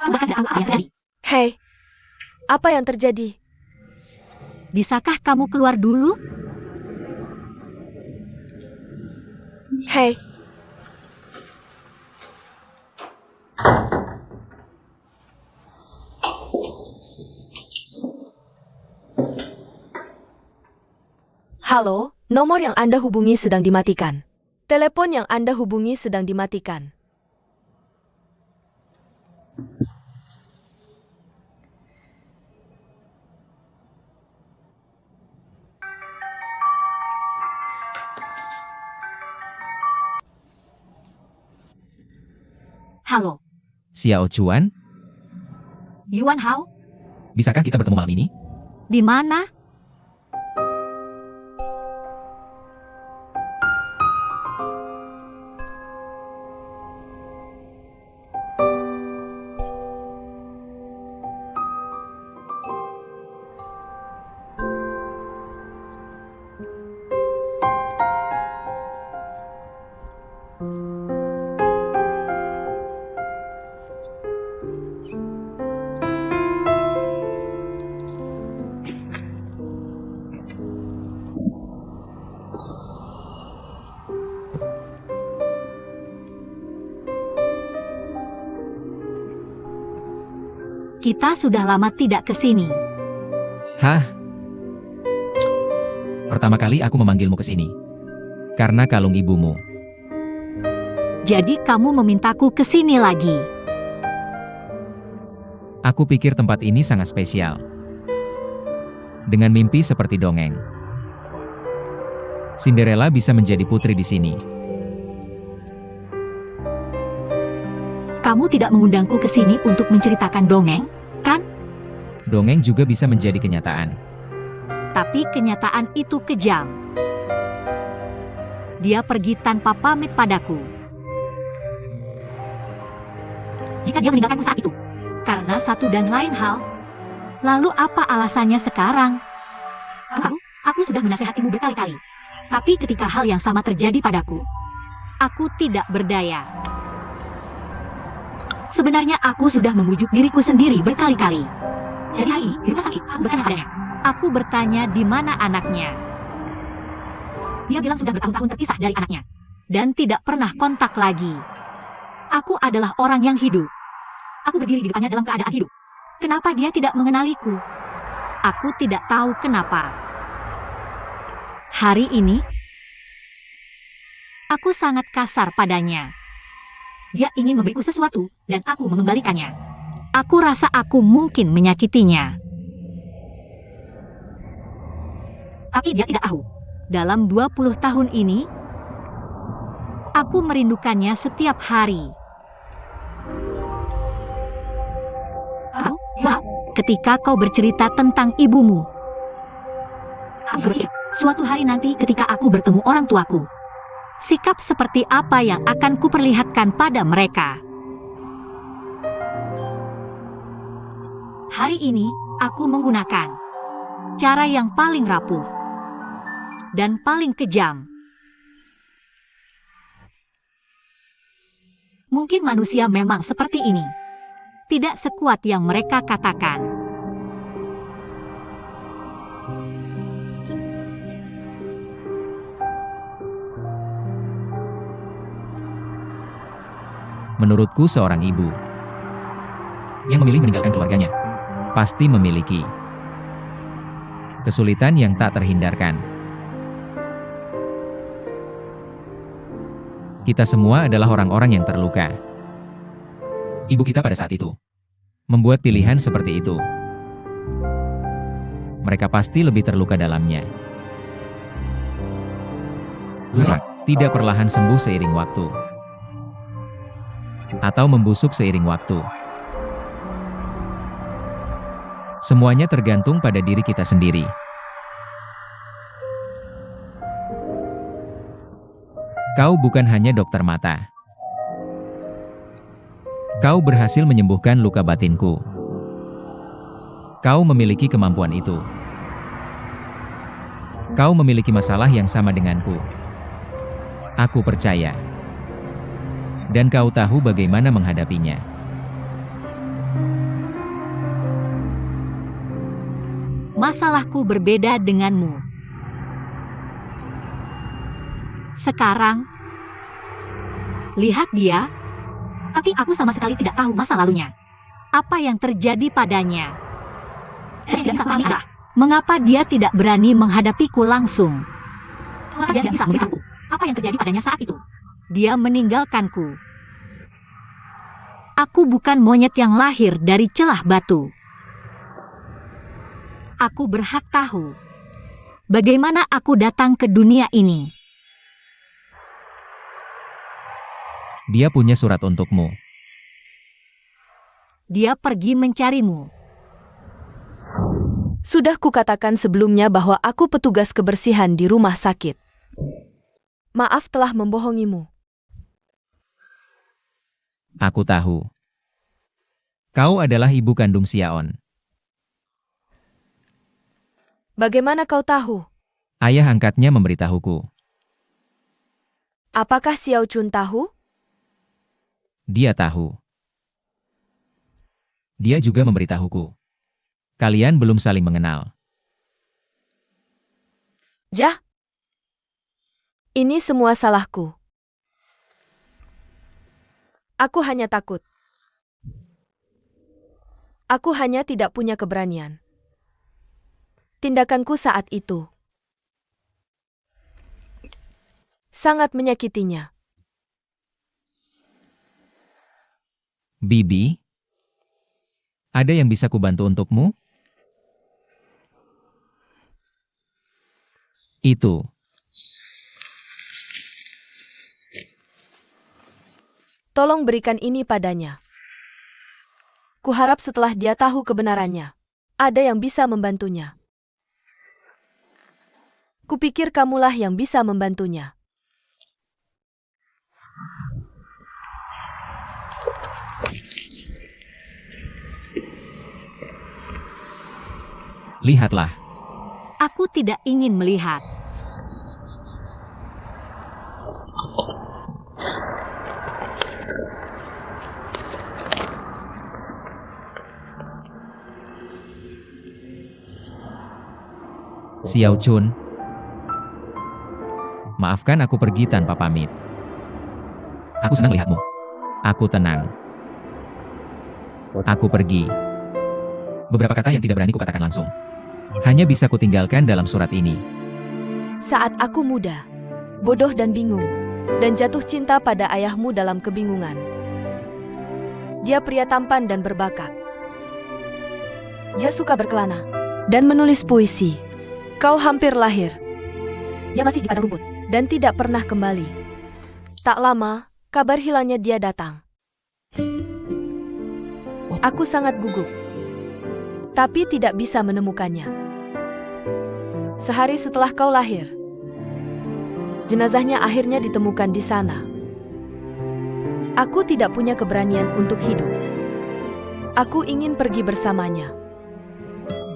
Aku bahkan tidak tahu apa yang terjadi. Hei, apa yang terjadi? Bisakah kamu keluar dulu? Hei, halo, nomor yang Anda hubungi sedang dimatikan. Telepon yang Anda hubungi sedang dimatikan. Halo, Xiao Chuan, Yuan Hao? bisakah kita bertemu malam ini? Di mana? Kita sudah lama tidak ke sini. Hah? Pertama kali aku memanggilmu ke sini. Karena kalung ibumu. Jadi kamu memintaku ke sini lagi. Aku pikir tempat ini sangat spesial. Dengan mimpi seperti dongeng. Cinderella bisa menjadi putri di sini. Kamu tidak mengundangku ke sini untuk menceritakan dongeng, kan? Dongeng juga bisa menjadi kenyataan. Tapi kenyataan itu kejam. Dia pergi tanpa pamit padaku. Jika dia meninggalkanku saat itu, karena satu dan lain hal, lalu apa alasannya sekarang? Aku sudah menasihatimu berkali-kali. Tapi ketika hal yang sama terjadi padaku, aku tidak berdaya. Sebenarnya aku sudah membujuk diriku sendiri berkali-kali. Jadi hari ini, di rumah sakit, aku bertanya padanya. Aku bertanya di mana anaknya. Dia bilang sudah bertahun-tahun terpisah dari anaknya. Dan tidak pernah kontak lagi. Aku adalah orang yang hidup. Aku berdiri di depannya dalam keadaan hidup. Kenapa dia tidak mengenaliku? Aku tidak tahu kenapa. Hari ini, aku sangat kasar padanya. Dia ingin memberiku sesuatu, dan aku mengembalikannya. Aku rasa aku mungkin menyakitinya. Tapi dia tidak tahu. Dalam 20 tahun ini, aku merindukannya setiap hari. Wow, ketika kau bercerita tentang ibumu. Aku berpikir, suatu hari nanti ketika aku bertemu orang tuaku, sikap seperti apa yang akan kuperlihatkan pada mereka. Hari ini, aku menggunakan cara yang paling rapuh dan paling kejam. Mungkin manusia memang seperti ini. Tidak sekuat yang mereka katakan. Menurutku seorang ibu yang memilih meninggalkan keluarganya pasti memiliki kesulitan yang tak terhindarkan. Kita semua adalah orang-orang yang terluka. Ibu kita pada saat itu membuat pilihan seperti itu. Mereka pasti lebih terluka dalamnya. Luka tidak perlahan sembuh seiring waktu, atau membusuk seiring waktu. Semuanya tergantung pada diri kita sendiri. Kau bukan hanya dokter mata. Kau berhasil menyembuhkan luka batinku. Kau memiliki kemampuan itu. Kau memiliki masalah yang sama denganku. Aku percaya. Dan kau tahu bagaimana menghadapinya. Masalahku berbeda denganmu. Sekarang, lihat dia. Tapi aku sama sekali tidak tahu masa lalunya. Apa yang terjadi padanya? Dan yang bisa pahami adalah, mengapa dia tidak berani menghadapiku langsung? Mengapa dia tidak bisa memberitahuku apa yang terjadi padanya saat itu? Dia meninggalkanku. Aku bukan monyet yang lahir dari celah batu. Aku berhak tahu bagaimana aku datang ke dunia ini. Dia punya surat untukmu. Dia pergi mencarimu. Sudah kukatakan sebelumnya bahwa aku petugas kebersihan di rumah sakit. Maaf telah membohongimu. Aku tahu. Kau adalah ibu kandung Xiaon. Bagaimana kau tahu? Ayah angkatnya memberitahuku. Apakah Xiao Chun tahu? Dia tahu. Dia juga memberitahuku. Kalian belum saling mengenal. Jah, ini semua salahku. Aku hanya takut. Aku hanya tidak punya keberanian. Tindakanku saat itu sangat menyakitinya. Bibi, ada yang bisa kubantu untukmu? Itu. Tolong berikan ini padanya. Kuharap setelah dia tahu kebenarannya, ada yang bisa membantunya. Kupikir kamulah yang bisa membantunya. Lihatlah. Aku tidak ingin melihat. Xiao Chun. Maafkan aku pergi tanpa pamit. Aku senang melihatmu. Aku tenang. Aku pergi. Beberapa kata yang tidak berani kukatakan langsung. Hanya bisa kutinggalkan dalam surat ini. Saat aku muda, bodoh dan bingung, dan jatuh cinta pada ayahmu dalam kebingungan. Dia pria tampan dan berbakat. Dia suka berkelana dan menulis puisi. Kau hampir lahir. Dia masih di padang rumput. Dan tidak pernah kembali. Tak lama, kabar hilangnya dia datang. Aku sangat gugup, tapi tidak bisa menemukannya. Sehari setelah kau lahir, jenazahnya akhirnya ditemukan di sana. Aku tidak punya keberanian untuk hidup. Aku ingin pergi bersamanya.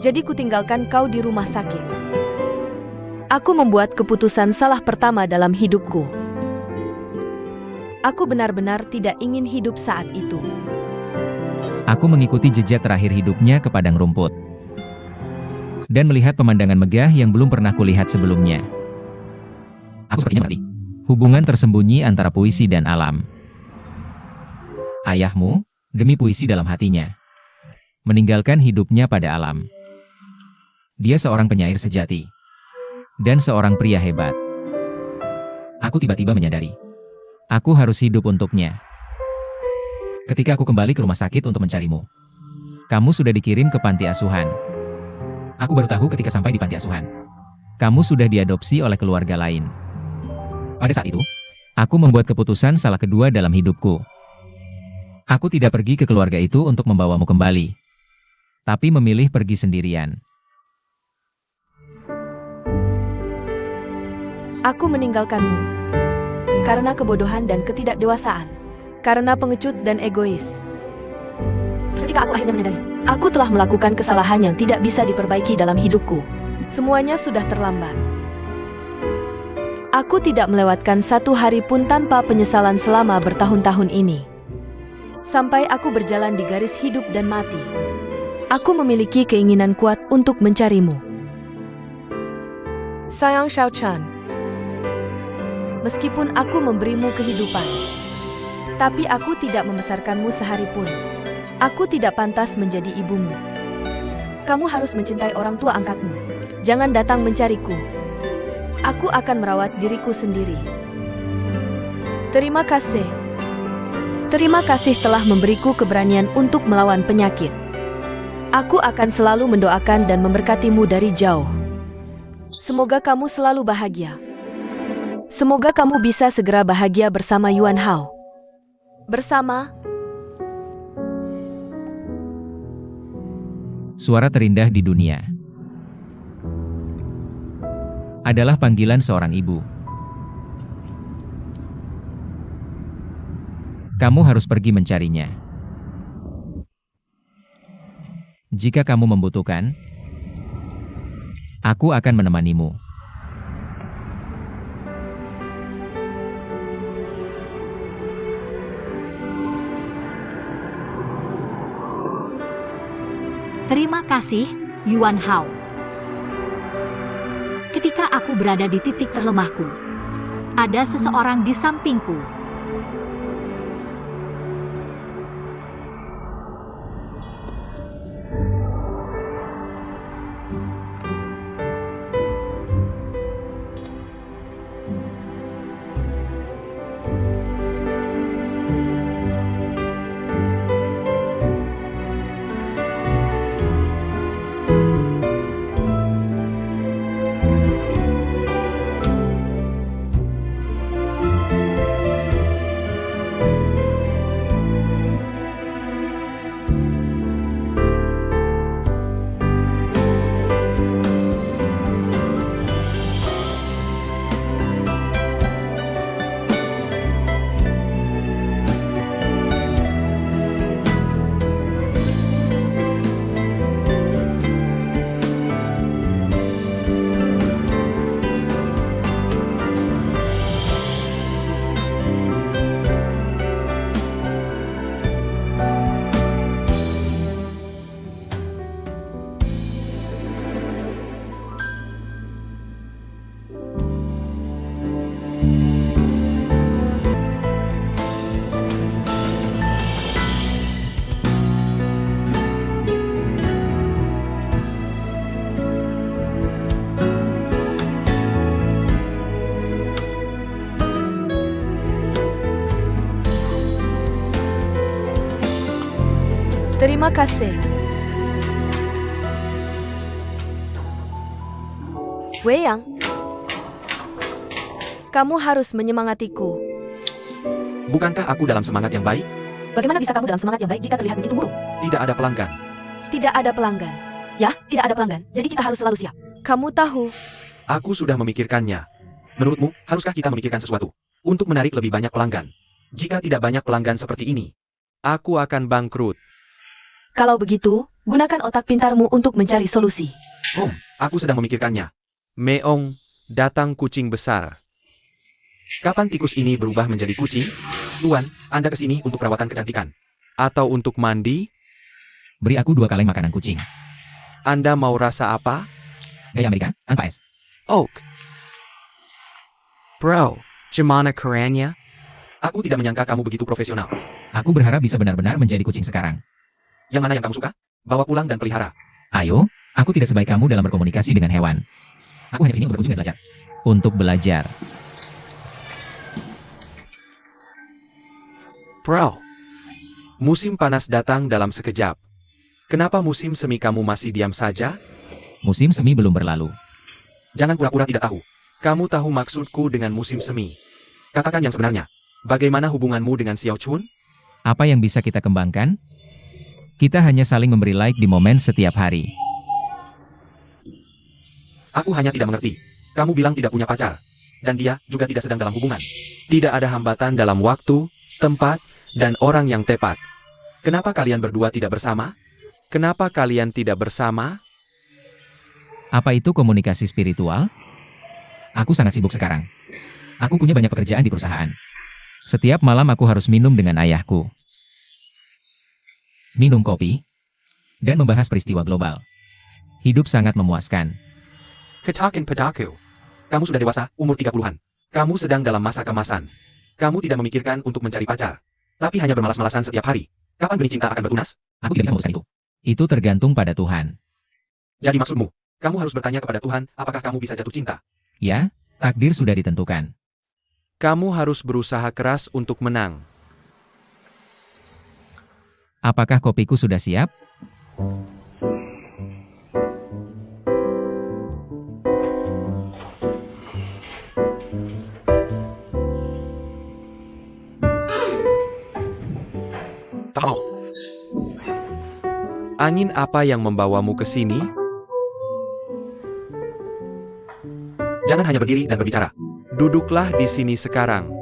Jadi kutinggalkan kau di rumah sakit. Aku membuat keputusan salah pertama dalam hidupku. Aku benar-benar tidak ingin hidup saat itu. Aku mengikuti jejak terakhir hidupnya ke padang rumput. Dan melihat pemandangan megah yang belum pernah kulihat sebelumnya. Aku sepertinya mengerti. Hubungan tersembunyi antara puisi dan alam. Ayahmu, demi puisi dalam hatinya, meninggalkan hidupnya pada alam. Dia seorang penyair sejati. Dan seorang pria hebat. Aku tiba-tiba menyadari. Aku harus hidup untuknya. Ketika aku kembali ke rumah sakit untuk mencarimu, kamu sudah dikirim ke panti asuhan. Aku baru tahu ketika sampai di panti asuhan. Kamu sudah diadopsi oleh keluarga lain. Pada saat itu, aku membuat keputusan salah kedua dalam hidupku. Aku tidak pergi ke keluarga itu untuk membawamu kembali, tapi memilih pergi sendirian. Aku meninggalkanmu karena kebodohan dan ketidakdewasaan, karena pengecut dan egois. Ketika aku akhirnya menyadari, Aku telah melakukan kesalahan yang tidak bisa diperbaiki dalam hidupku. Semuanya sudah terlambat. Aku tidak melewatkan satu hari pun tanpa penyesalan selama bertahun-tahun ini. Sampai aku berjalan di garis hidup dan mati. Aku memiliki keinginan kuat untuk mencarimu. Sayang Xiao Chan, meskipun aku memberimu kehidupan, tapi aku tidak membesarkanmu sehari pun. Aku tidak pantas menjadi ibumu. Kamu harus mencintai orang tua angkatmu. Jangan datang mencariku. Aku akan merawat diriku sendiri. Terima kasih. Terima kasih telah memberiku keberanian untuk melawan penyakit. Aku akan selalu mendoakan dan memberkatimu dari jauh. Semoga kamu selalu bahagia. Semoga kamu bisa segera bahagia bersama Yuan Hao. Bersama Suara terindah di dunia adalah panggilan seorang ibu. Kamu harus pergi mencarinya. Jika kamu membutuhkan, aku akan menemanimu. terima kasih, Yuan Hao. Ketika aku berada di titik terlemahku, ada seseorang di sampingku. Terima kasih. Wei Yang, kamu harus menyemangatiku. Bukankah aku dalam semangat yang baik? Bagaimana bisa kamu dalam semangat yang baik jika terlihat begitu buruk? Tidak ada pelanggan. Tidak ada pelanggan. Ya, tidak ada pelanggan, jadi kita harus selalu siap. Kamu tahu, Aku sudah memikirkannya. Menurutmu, haruskah kita memikirkan sesuatu untuk menarik lebih banyak pelanggan? Jika tidak banyak pelanggan seperti ini, aku akan bangkrut. Kalau begitu, gunakan otak pintarmu untuk mencari solusi. Aku sedang memikirkannya. Meong, datang kucing besar. Kapan tikus ini berubah menjadi kucing? Tuan, Anda kesini untuk perawatan kecantikan. Atau untuk mandi? Beri aku 2 kaleng makanan kucing. Anda mau rasa apa? Gaya Amerika, tanpa es. Oak. Bro, gimana kerennya? Aku tidak menyangka kamu begitu profesional. Aku berharap bisa benar-benar menjadi kucing sekarang. Yang mana yang kamu suka? Bawa pulang dan pelihara. Ayo, aku tidak sebaik kamu dalam berkomunikasi dengan hewan. Aku hanya sini untuk berkunjung dan belajar. Untuk belajar. Bro, musim panas datang dalam sekejap. Kenapa musim semi kamu masih diam saja? Musim semi belum berlalu. Jangan pura-pura tidak tahu. Kamu tahu maksudku dengan musim semi. Katakan yang sebenarnya. Bagaimana hubunganmu dengan Xiao Chun? Apa yang bisa kita kembangkan? Kita hanya saling memberi like di momen setiap hari. Aku hanya tidak mengerti. Kamu bilang tidak punya pacar. Dan dia juga tidak sedang dalam hubungan. Tidak ada hambatan dalam waktu, tempat, dan orang yang tepat. Kenapa kalian berdua tidak bersama? Kenapa kalian tidak bersama? Apa itu komunikasi spiritual? Aku sangat sibuk sekarang. Aku punya banyak pekerjaan di perusahaan. Setiap malam aku harus minum dengan ayahku. Minum kopi. Dan membahas peristiwa global. Hidup sangat memuaskan. Ketakin padaku. Kamu sudah dewasa, umur 30-an. Kamu sedang dalam masa kemasan. Kamu tidak memikirkan untuk mencari pacar. Tapi hanya bermalas-malasan setiap hari. Kapan benih cinta akan bertunas? Aku tidak bisa memutuskan itu. Itu tergantung pada Tuhan. Jadi maksudmu, kamu harus bertanya kepada Tuhan, apakah kamu bisa jatuh cinta? Ya, takdir sudah ditentukan. Kamu harus berusaha keras untuk menang. Apakah kopiku sudah siap? Tahu. Angin apa yang membawamu ke sini? Jangan hanya berdiri dan berbicara. Duduklah di sini sekarang.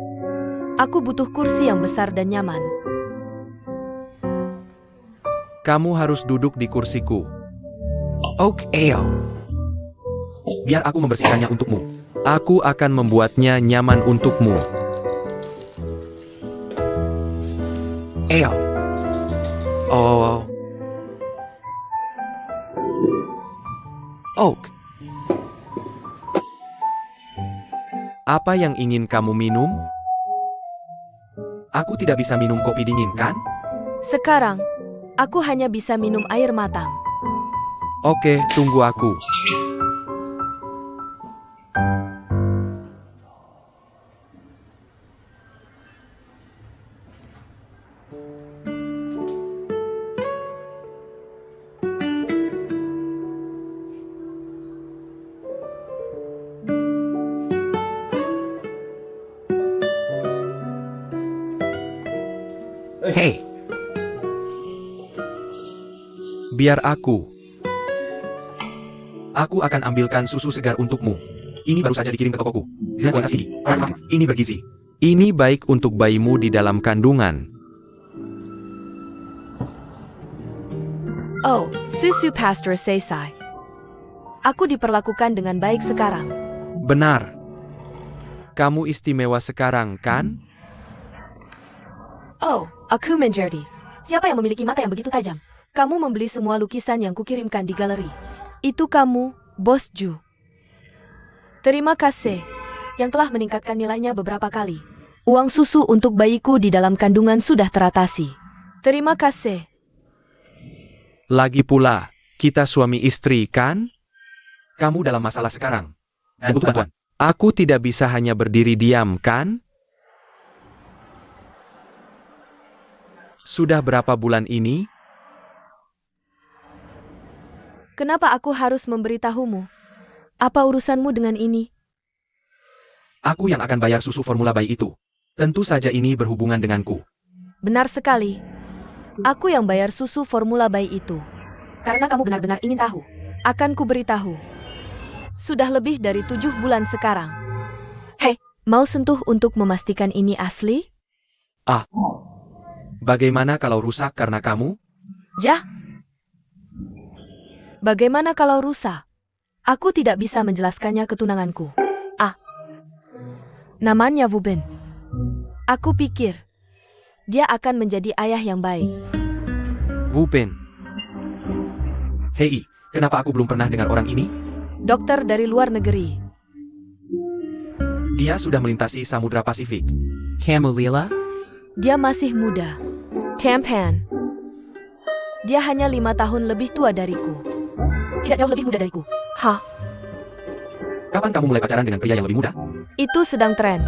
aku butuh kursi yang besar dan nyaman. Kamu harus duduk di kursiku. Oke, biar aku membersihkannya untukmu. Aku akan membuatnya nyaman untukmu. Oh. Oak. Apa yang ingin kamu minum? Aku tidak bisa minum kopi dingin, kan? Sekarang, aku hanya bisa minum air matang. Oke, tunggu aku. Hei. Biar aku. Aku akan ambilkan susu segar untukmu. Ini baru saja dikirim ke tokoku. Dengan kualitas tinggi. Ini bergizi. Ini baik untuk bayimu di dalam kandungan. Oh, susu pasteur Seisai. Aku diperlakukan dengan baik sekarang. Benar. Kamu istimewa sekarang, kan? Oh, aku menjadi. Siapa yang memiliki mata yang begitu tajam? Kamu membeli semua lukisan yang kukirimkan di galeri. Itu kamu, Bos Ju. Terima kasih, yang telah meningkatkan nilainya beberapa kali. Uang susu untuk bayiku di dalam kandungan sudah teratasi. Terima kasih. Lagi pula, kita suami istri, kan? Kamu dalam masalah sekarang. Dan butuh bantuan. Aku tidak bisa hanya berdiri diam, kan? Sudah berapa bulan ini? Kenapa aku harus memberitahumu? Apa urusanmu dengan ini? Aku yang akan bayar susu formula bayi itu. Tentu saja ini berhubungan denganku. Benar sekali. Aku yang bayar susu formula bayi itu. Karena kamu benar-benar ingin tahu. Akan ku beritahu. Sudah lebih dari 7 bulan sekarang. Hei. Mau sentuh untuk memastikan ini asli? Bagaimana kalau rusak karena kamu? Jah. Bagaimana kalau rusak? Aku tidak bisa menjelaskannya ke tunanganku. Namanya Wu Ben. Aku pikir dia akan menjadi ayah yang baik. Wu Ben. Hei, kenapa aku belum pernah dengar orang ini? Dokter dari luar negeri. Dia sudah melintasi Samudra Pasifik. Camolila? Dia masih muda. Tampan. Dia hanya 5 tahun lebih tua dariku. Tidak jauh lebih muda dariku. Hah, Kapan kamu mulai pacaran dengan pria yang lebih muda? itu sedang tren.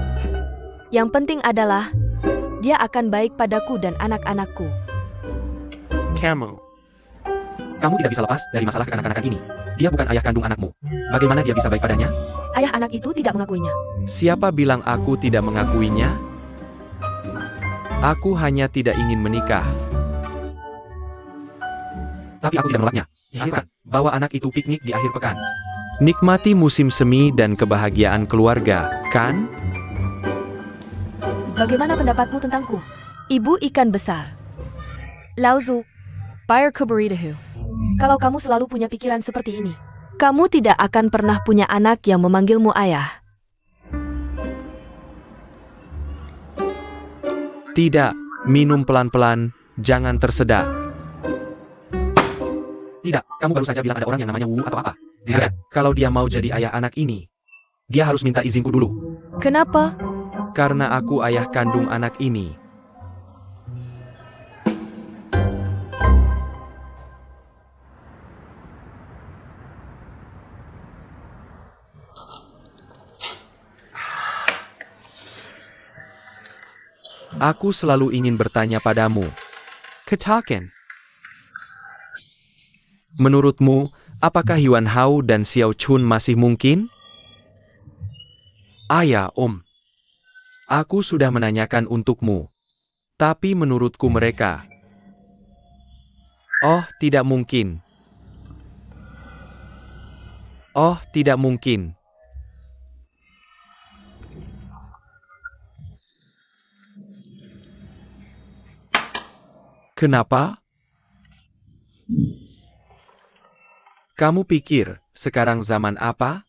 Yang penting adalah dia akan baik padaku dan anak-anakku. Kamu tidak bisa lepas dari masalah kekanak-kanakan ini. Dia bukan ayah kandung anakmu. Bagaimana dia bisa baik padanya? Ayah anak itu tidak mengakuinya. Siapa bilang aku tidak mengakuinya? Aku hanya tidak ingin menikah. Tapi aku tidak menolaknya. Akhirkan, bawa anak itu piknik di akhir pekan. Nikmati musim semi dan kebahagiaan keluarga, kan? Bagaimana pendapatmu tentangku? Ibu ikan besar. Lauzu. Bayar kuberidahu. Kalau kamu selalu punya pikiran seperti ini. Kamu tidak akan pernah punya anak yang memanggilmu ayah. Tidak, minum pelan-pelan, jangan tersedak. Tidak, kamu baru saja bilang ada orang yang namanya Wu atau apa. Lihat, kalau dia mau jadi ayah anak ini, dia harus minta izinku dulu. Kenapa? Karena aku ayah kandung anak ini. Aku selalu ingin bertanya padamu. Katakan. Menurutmu, apakah Yuan Hao dan Xiao Chun masih mungkin? Ayah, Om. Aku sudah menanyakan untukmu. Tapi menurutku mereka. Oh, tidak mungkin. Oh, tidak mungkin. Kenapa? Kamu pikir, sekarang zaman apa?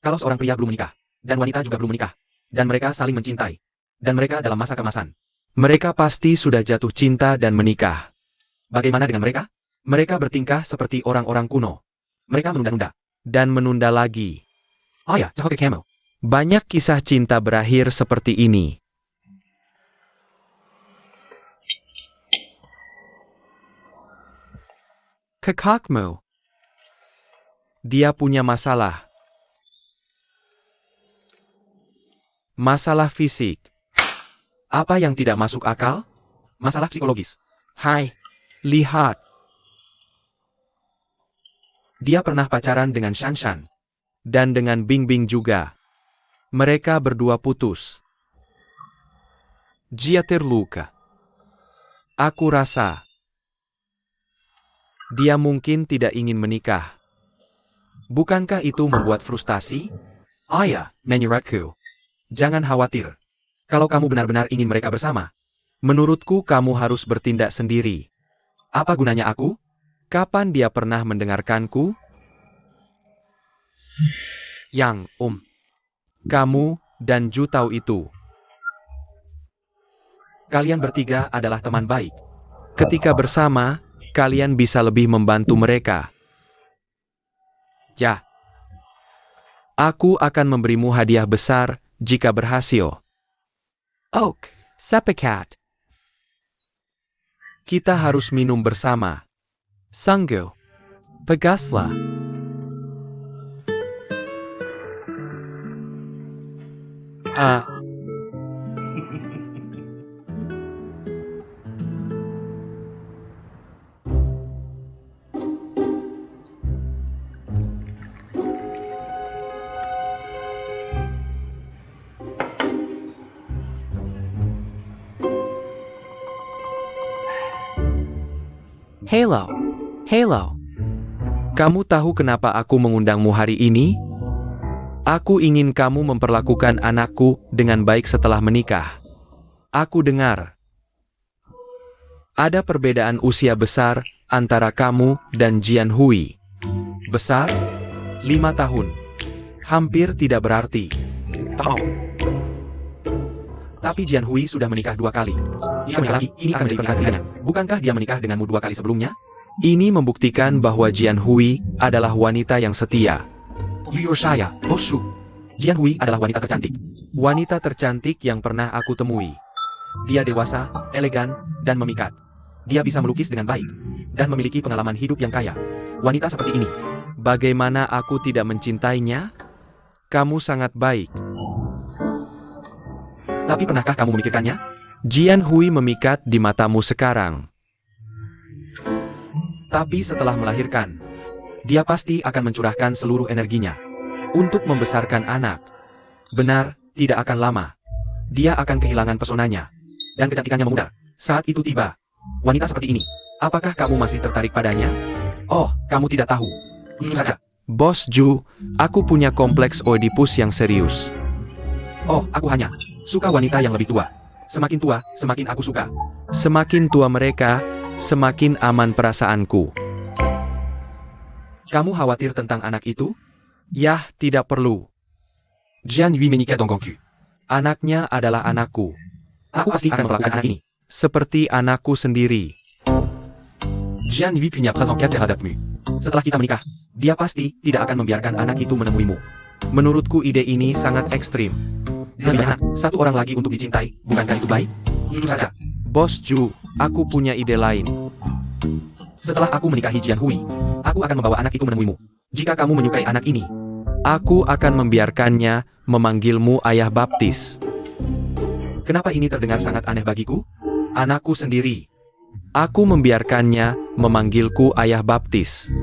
Kalau seorang pria belum menikah, dan wanita juga belum menikah, dan mereka saling mencintai, dan mereka dalam masa kemasan, mereka pasti sudah jatuh cinta dan menikah. Bagaimana dengan mereka? Mereka bertingkah seperti orang-orang kuno. Mereka menunda-nunda, dan menunda lagi. Oh ya, Cahoke Camel. Banyak kisah cinta berakhir seperti ini. Kakakmu. Dia punya masalah. Masalah fisik. Apa yang tidak masuk akal? Masalah psikologis. Hai, lihat. Dia pernah pacaran dengan Shanshan. Dan dengan Bingbing juga. Mereka berdua putus. Dia terluka. Aku rasa dia mungkin tidak ingin menikah. Bukankah itu membuat frustasi? Oh ya, menurutku. Jangan khawatir. Kalau kamu benar-benar ingin mereka bersama, menurutku kamu harus bertindak sendiri. Apa gunanya aku? Kapan dia pernah mendengarkanku? Yang, kamu dan Ju tahu itu. Kalian bertiga adalah teman baik. Ketika bersama, kalian bisa lebih membantu mereka. Ya. Aku akan memberimu hadiah besar jika berhasil. Oak, sepakat. Kita harus minum bersama. Sanggo, pegaslah. Hello. Hello. Kamu tahu kenapa aku mengundangmu hari ini? Aku ingin kamu memperlakukan anakku dengan baik setelah menikah. Aku dengar ada perbedaan usia besar antara kamu dan Jian Hui. Besar? 5 tahun. Hampir tidak berarti. Oh. Tapi Jian Hui sudah menikah 2 kali. Jika menikah lagi, ini akan menjadi pernikahan ketiganya. Bukankah dia menikah denganmu 2 kali sebelumnya? Ini membuktikan bahwa Jian Hui adalah wanita yang setia. Jujur saya, Bossu. Jian Hui adalah wanita tercantik. Wanita tercantik yang pernah aku temui. Dia dewasa, elegan, dan memikat. Dia bisa melukis dengan baik, dan memiliki pengalaman hidup yang kaya. Wanita seperti ini. Bagaimana aku tidak mencintainya? Kamu sangat baik. Tapi pernahkah kamu memikirkannya? Jian Hui memikat di matamu sekarang. Tapi setelah melahirkan, dia pasti akan mencurahkan seluruh energinya untuk membesarkan anak. Benar, tidak akan lama. Dia akan kehilangan pesonanya, dan kecantikannya memudar. Saat itu tiba, wanita seperti ini. Apakah kamu masih tertarik padanya? Oh, kamu tidak tahu. Jujur saja. Bos Ju, aku punya kompleks Oedipus yang serius. Oh, aku hanya suka wanita yang lebih tua. Semakin tua, semakin aku suka. Semakin tua mereka, semakin aman perasaanku. Kamu khawatir tentang anak itu? Yah, tidak perlu. Jian Hui menikah dongkongku. Anaknya adalah anakku. Aku pasti akan memperlakukan anak ini seperti anakku sendiri. Jian Hui punya perasaan terhadapmu. Setelah kita menikah, dia pasti tidak akan membiarkan anak itu menemuimu. Menurutku ide ini sangat ekstrim. Lebih banyak satu orang lagi untuk dicintai, bukankah itu baik? Jujur saja. Bos Ju, aku punya ide lain. Setelah aku menikahi Jian Hui, aku akan membawa anak itu menemuimu. Jika kamu menyukai anak ini, aku akan membiarkannya memanggilmu ayah baptis. Kenapa ini terdengar sangat aneh bagiku? Anakku sendiri. Aku membiarkannya memanggilku ayah baptis.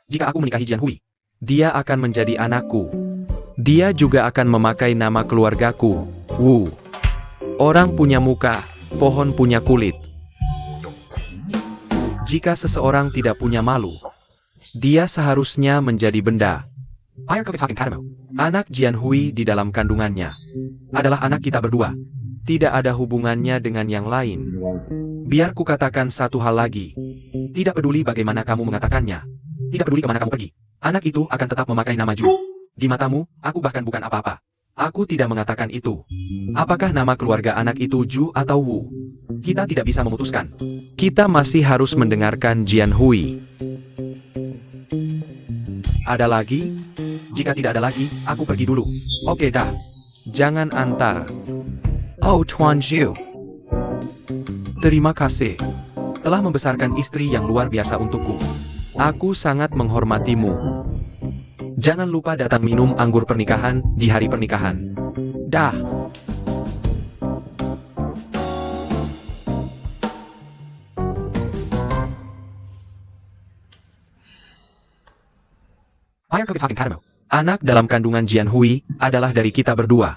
Jika aku menikahi Jian Hui, dia akan menjadi anakku. Dia juga akan memakai nama keluargaku, Wu. Orang punya muka, pohon punya kulit. Jika seseorang tidak punya malu, dia seharusnya menjadi benda. Anak Jian Hui di dalam kandungannya adalah anak kita berdua. Tidak ada hubungannya dengan yang lain. Biar ku katakan satu hal lagi. Tidak peduli bagaimana kamu mengatakannya. Tidak peduli kemana kamu pergi. Anak itu akan tetap memakai nama Ju. Di matamu, aku bahkan bukan apa-apa. Aku tidak mengatakan itu. Apakah nama keluarga anak itu Ju atau Wu? Kita tidak bisa memutuskan. Kita masih harus mendengarkan Jian Hui. Ada lagi? Jika tidak ada lagi, aku pergi dulu. Oke dah. Jangan antar. Oh Tuan Zhu. Terima kasih. Telah membesarkan istri yang luar biasa untukku. Aku sangat menghormatimu. Jangan lupa datang minum anggur pernikahan di hari pernikahan. Dah. Anak dalam kandungan Jian Hui adalah dari kita berdua.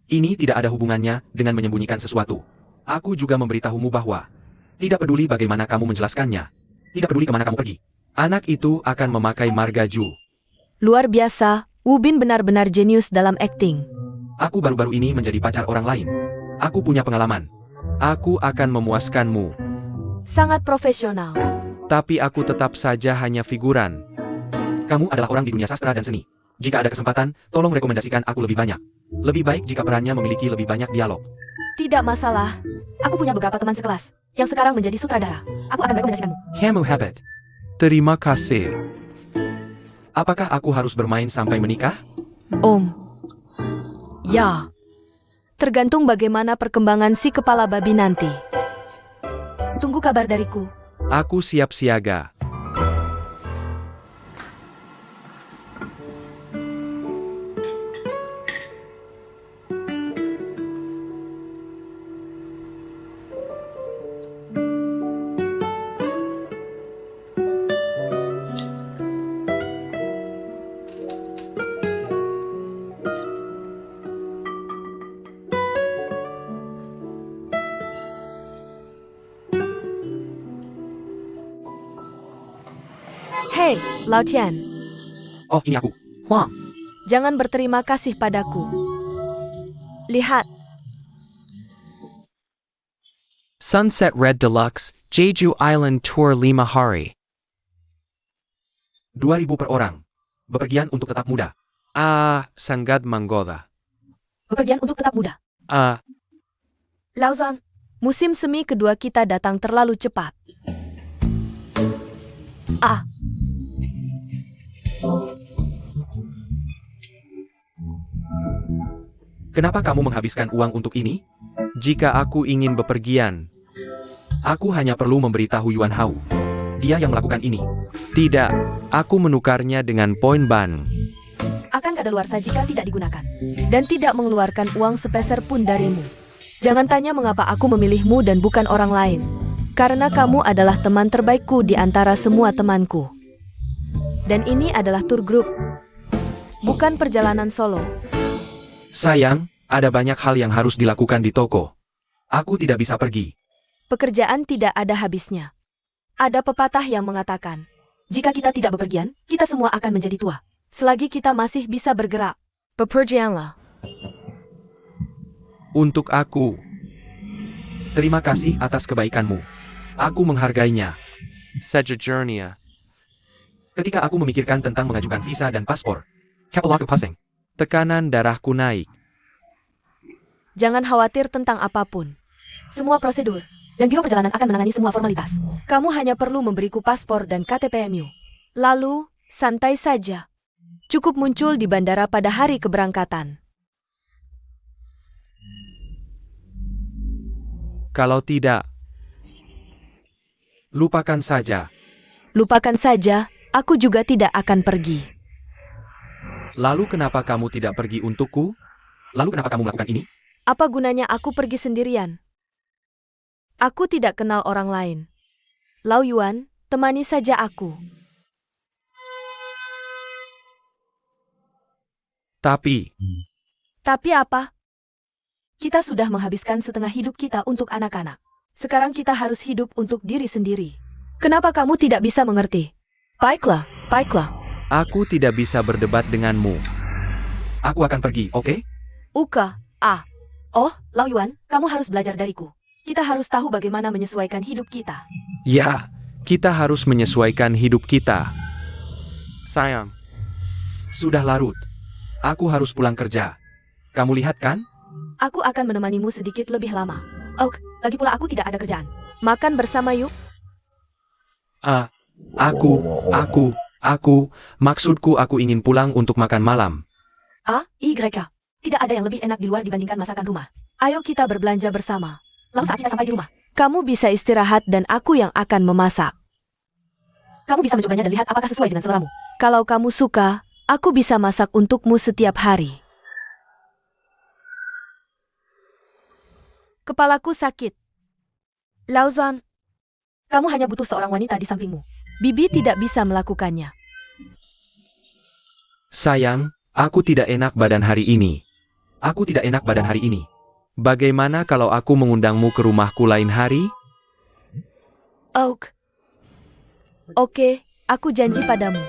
Ini tidak ada hubungannya dengan menyembunyikan sesuatu. Aku juga memberitahumu bahwa tidak peduli bagaimana kamu menjelaskannya. Tidak peduli kemana kamu pergi. Anak itu akan memakai marga Ju. Luar biasa, Wu Bin benar-benar jenius dalam akting. Aku baru-baru ini menjadi pacar orang lain. Aku punya pengalaman. Aku akan memuaskanmu. Sangat profesional. Tapi aku tetap saja hanya figuran. Kamu adalah orang di dunia sastra dan seni. Jika ada kesempatan, tolong rekomendasikan aku lebih banyak. Lebih baik jika perannya memiliki lebih banyak dialog. Tidak masalah. Aku punya beberapa teman sekelas yang sekarang menjadi sutradara. Aku akan merekomendasikanmu. Kamu hebat. Terima kasih. Apakah aku harus bermain sampai menikah? Om. Ya. Tergantung bagaimana perkembangan si kepala babi nanti. Tunggu kabar dariku. Aku siap siaga. Hei, Lao Tian. Oh, ini aku. Huang, Jangan berterima kasih padaku. Lihat, Sunset Red Deluxe, Jeju Island Tour 5 hari. 2.000 per orang. Bepergian untuk tetap muda. Sangat menggoda. Bepergian untuk tetap muda. Lao Zhan. Musim semi kedua kita datang terlalu cepat. Kenapa kamu menghabiskan uang untuk ini? Jika aku ingin bepergian, aku hanya perlu memberitahu Yuan Hao. Dia yang melakukan ini. Tidak, aku menukarnya dengan poin ban. Akan kadaluarsa jika tidak digunakan. Dan tidak mengeluarkan uang sepeser pun darimu. Jangan tanya mengapa aku memilihmu dan bukan orang lain. Karena kamu adalah teman terbaikku di antara semua temanku. Dan ini adalah tour group, bukan perjalanan solo. Sayang, ada banyak hal yang harus dilakukan di toko. Aku tidak bisa pergi. Pekerjaan tidak ada habisnya. Ada pepatah yang mengatakan, Jika kita tidak bepergian, kita semua akan menjadi tua. selagi kita masih bisa bergerak, bepergianlah. Untuk aku. Terima kasih atas kebaikanmu. Aku menghargainya. Sejujurnya. Ketika aku memikirkan tentang mengajukan visa dan paspor, kapal pusing. Tekanan darahku naik. Jangan khawatir tentang apapun. Semua prosedur dan biro perjalanan akan menangani semua formalitas. Kamu hanya perlu memberiku paspor dan KTP-mu. Lalu, santai saja. Cukup muncul di bandara pada hari keberangkatan. Kalau tidak, lupakan saja. Lupakan saja, aku juga tidak akan pergi. Lalu kenapa kamu tidak pergi untukku? Lalu kenapa kamu melakukan ini? Apa gunanya aku pergi sendirian? Aku tidak kenal orang lain. Lao Yuan, temani saja aku. Tapi apa? Kita sudah menghabiskan setengah hidup kita untuk anak-anak. Sekarang kita harus hidup untuk diri sendiri. Kenapa kamu tidak bisa mengerti? Baiklah, baiklah. aku tidak bisa berdebat denganmu. Aku akan pergi, oke? Uka, Oh, Lao Yuan, kamu harus belajar dariku. Kita harus tahu bagaimana menyesuaikan hidup kita. Ya, kita harus menyesuaikan hidup kita. Sayang, sudah larut. Aku harus pulang kerja. Kamu lihat kan? Aku akan menemanimu sedikit lebih lama. Oh, lagi pula aku tidak ada kerjaan. makan bersama yuk. Maksudku aku ingin pulang untuk makan malam. Tidak ada yang lebih enak di luar dibandingkan masakan rumah. Ayo kita berbelanja bersama. Lalu saat kita sampai di rumah, Kamu bisa istirahat dan aku yang akan memasak. kamu bisa mencobanya dan lihat apakah sesuai dengan seleramu. Kalau kamu suka, aku bisa masak untukmu setiap hari. Kepalaku sakit. Lao Zhan, Kamu hanya butuh seorang wanita di sampingmu. Bibi tidak bisa melakukannya. Sayang, aku tidak enak badan hari ini. Bagaimana kalau aku mengundangmu ke rumahku lain hari? Oke, aku janji padamu.